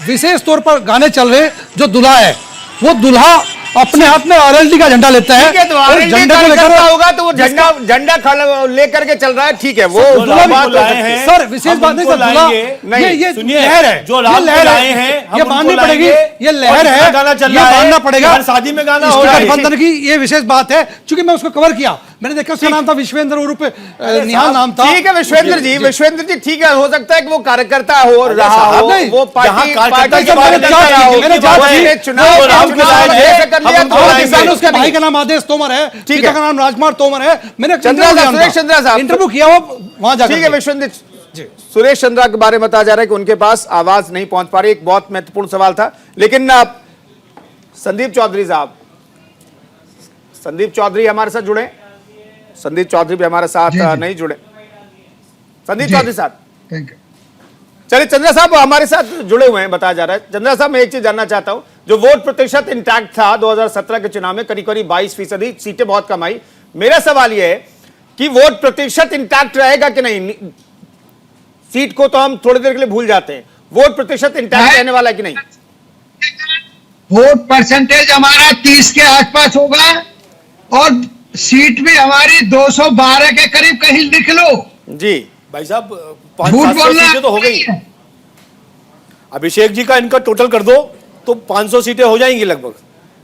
विशेष तौर पर गाने चल रहे, जो दूल्हा है वो दूल्हा अपने हाथ में आरएलडी का झंडा लेता है, तो झंडे को लेकर होगा तो वो झंडा लेकर के चल रहा है, ठीक है, वो सर विशेष बात नहीं सर, दूल्हा ये लहर है, जो लहर है, ये माननी पड़ेगी, ये लहर है, ये मानना पड़ेगा, शादी में गाना हो गठबंधन की ये विशेष बात है। चूंकि मैं उसको कवर किया, मैंने देखा उसका नाम था विश्वेंद्र उर्फ निहाल नाम था। ठीक है विश्वेंद्र जी ठीक है, हो सकता है कि वो कार्यकर्ता हो रहा हो, वो पार्टी उसके भाई का नाम आदेश तोमर है, पिता का नाम राजकुमार तोमर है। मैंने सुरेश चंद्रा साहब इंटरव्यू किया वो वहां जाकर। ठीक है विश्वेंद्र सुरेश चंद्रा के बारे में बताया जा रहा है कि उनके पास आवाज नहीं पहुंच पा रही, एक बहुत महत्वपूर्ण सवाल था। लेकिन संदीप चौधरी साहब, संदीप चौधरी हमारे साथ जुड़े, संदीप चौधरी भी हमारे साथ नहीं जुड़े। संदीप चौधरी साहब, चलिए चंद्रा साहब हमारे साथ जुड़े हुए हैं, बताया जा रहा है। चंद्रा साहब मैं एक चीज जानना चाहता हूं, जो वोट प्रतिशत इंटैक्ट था 2017 के चुनाव में, करीब करीब 22%, सीटें बहुत कम आई। मेरा सवाल यह है कि वोट प्रतिशत इंटैक्ट रहेगा कि नहीं? सीट को तो हम थोड़ी देर के लिए भूल जाते हैं, वोट प्रतिशत इंटैक्ट रहने वाला है कि नहीं? वोट परसेंटेज हमारा 30 के आसपास होगा और सीट भी हमारी 212 के करीब, कहीं लिख लो जी भाई साहब। 500 सीटें तो हो गई, अभिषेक जी का इनका टोटल कर दो तो 500 सीटें हो जाएंगी लगभग।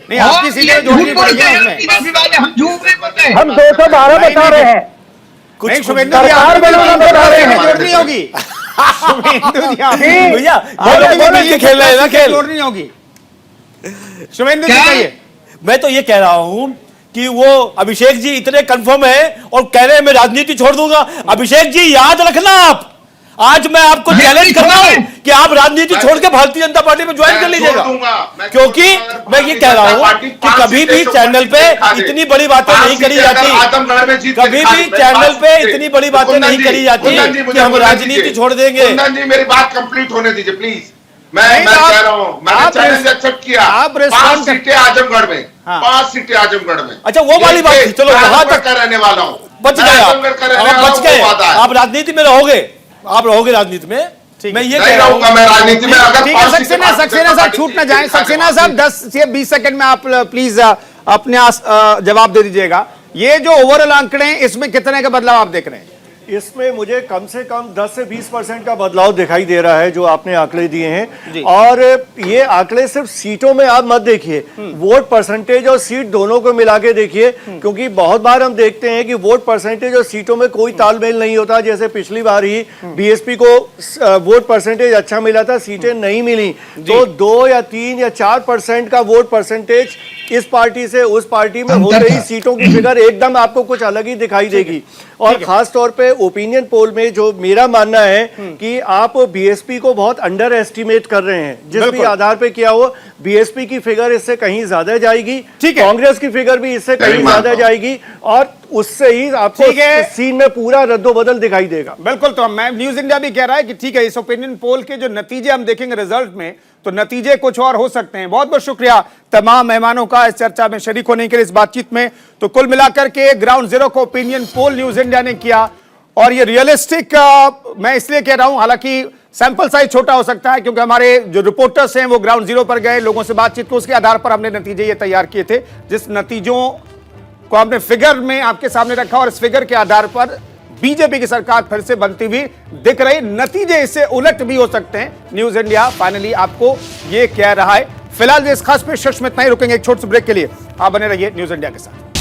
नहीं, आपकी सीटें जोड़नी पड़ेगी उसमें। बीजेपी वाले हम झूठ नहीं बोलते। हम 212 बता रहे हैं। नहीं, शुभेंदु जी सरकार बनवाना बता रहे हैं। जोड़नी होगी। शुभेंदु जी भैया ये खेल रहे हैं ना खेल। जोड़नी होगी। शुभेंदु जी क्या? कहिए। मैं तो ये कह रहा हूं कि वो अभिषेक जी इतने कंफर्म है और कह रहे हैं मैं राजनीति छोड़ दूंगा। अभिषेक जी याद रखना, आप आज मैं आपको चैलेंज कर रहा हूं कि आप राजनीति छोड़ के भारतीय जनता पार्टी में ज्वाइन कर लीजिएगा, क्योंकि मैं ये कह रहा हूं कि कभी भी चैनल पे इतनी बड़ी बातें नहीं करी जाती, कभी भी चैनल पे इतनी बड़ी बातें नहीं करी जाती कि हम राजनीति छोड़ देंगे। मेरी बात कंप्लीट होने दीजिए प्लीज। मैं कह रहा हूं, मैंने चैलेंज एक्सेप्ट किया। आप 5 सीटें आजमगढ़ में, हाँ। 5 सीटें आजमगढ़ में। अच्छा वो वाली बात थी, चलो वहां तक का रहने वाला हूं, बच गए आप बच गए, आप राजनीति में रहोगे, आप रहोगे राजनीति में। मैं ये कह रहा हूं मैं राजनीति में अगर ठीक है, सक्सेना साहब छूट ना जाए। सक्सेना साहब 10 से 20 सेकंड में आप प्लीज अपने जवाब दे दीजिएगा। ये जो ओवरऑल आंकड़े हैं, इसमें कितने का बदलाव आप देख रहे हैं? इसमें मुझे कम से कम 10 से 20% का बदलाव दिखाई दे रहा है जो आपने आंकड़े दिए जी। हैं। और ये आंकड़े सिर्फ सीटों में आप मत देखिए, वोट परसेंटेज और सीट दोनों को मिला के देखिए, क्योंकि बहुत बार हम देखते हैं कि वोट परसेंटेज और सीटों में कोई तालमेल नहीं होता। जैसे पिछली बार ही बीएसपी को वोट परसेंटेज अच्छा मिला था, सीटें नहीं मिली, तो 2 या 3 या 4% का वोट परसेंटेज इस पार्टी से उस पार्टी में हो रही सीटों की फिगर एकदम आपको कुछ अलग ही दिखाई देगी। और खास तौर पे ओपिनियन पोल में जो मेरा मानना है कि आप बीएसपी को बहुत अंडर एस्टिमेट कर रहे हैं, जिस भी आधार पे किया हो। बीएसपी की फिगर इससे कहीं ज्यादा जाएगी, कांग्रेस की फिगर भी इससे कहीं ज्यादा जाएगी, और उससे ही आपको सीन में पूरा रद्दोबदल दिखाई देगा। बिल्कुल। तो मैं न्यूज इंडिया भी कह रहा है कि ठीक है, इस ओपिनियन पोल के जो नतीजे हम देखेंगे रिजल्ट में, तो नतीजे कुछ और हो सकते हैं। बहुत बहुत शुक्रिया तमाम मेहमानों का इस चर्चा में शरीक होने के लिए, इस बातचीत में। तो कुल मिलाकर के ग्राउंड जीरो को ओपिनियन पोल न्यूज इंडिया ने किया, और ये रियलिस्टिक मैं इसलिए कह रहा हूं, हालांकि सैंपल साइज छोटा हो सकता है क्योंकि हमारे जो रिपोर्टर्स हैं वो ग्राउंड जीरो पर गए, लोगों से बातचीत को, उसके आधार पर हमने नतीजे ये तैयार किए थे, जिस नतीजों को हमने फिगर में आपके सामने रखा, और इस फिगर के आधार पर बीजेपी की सरकार फिर से बनती हुई दिख रही। नतीजे इससे उलट भी हो सकते हैं। न्यूज इंडिया फाइनली आपको यह कह रहा है। फिलहाल इस खास पेशकश में इतना ही, रुकेंगे एक छोटे से ब्रेक के लिए। आप बने रहिए न्यूज इंडिया के साथ।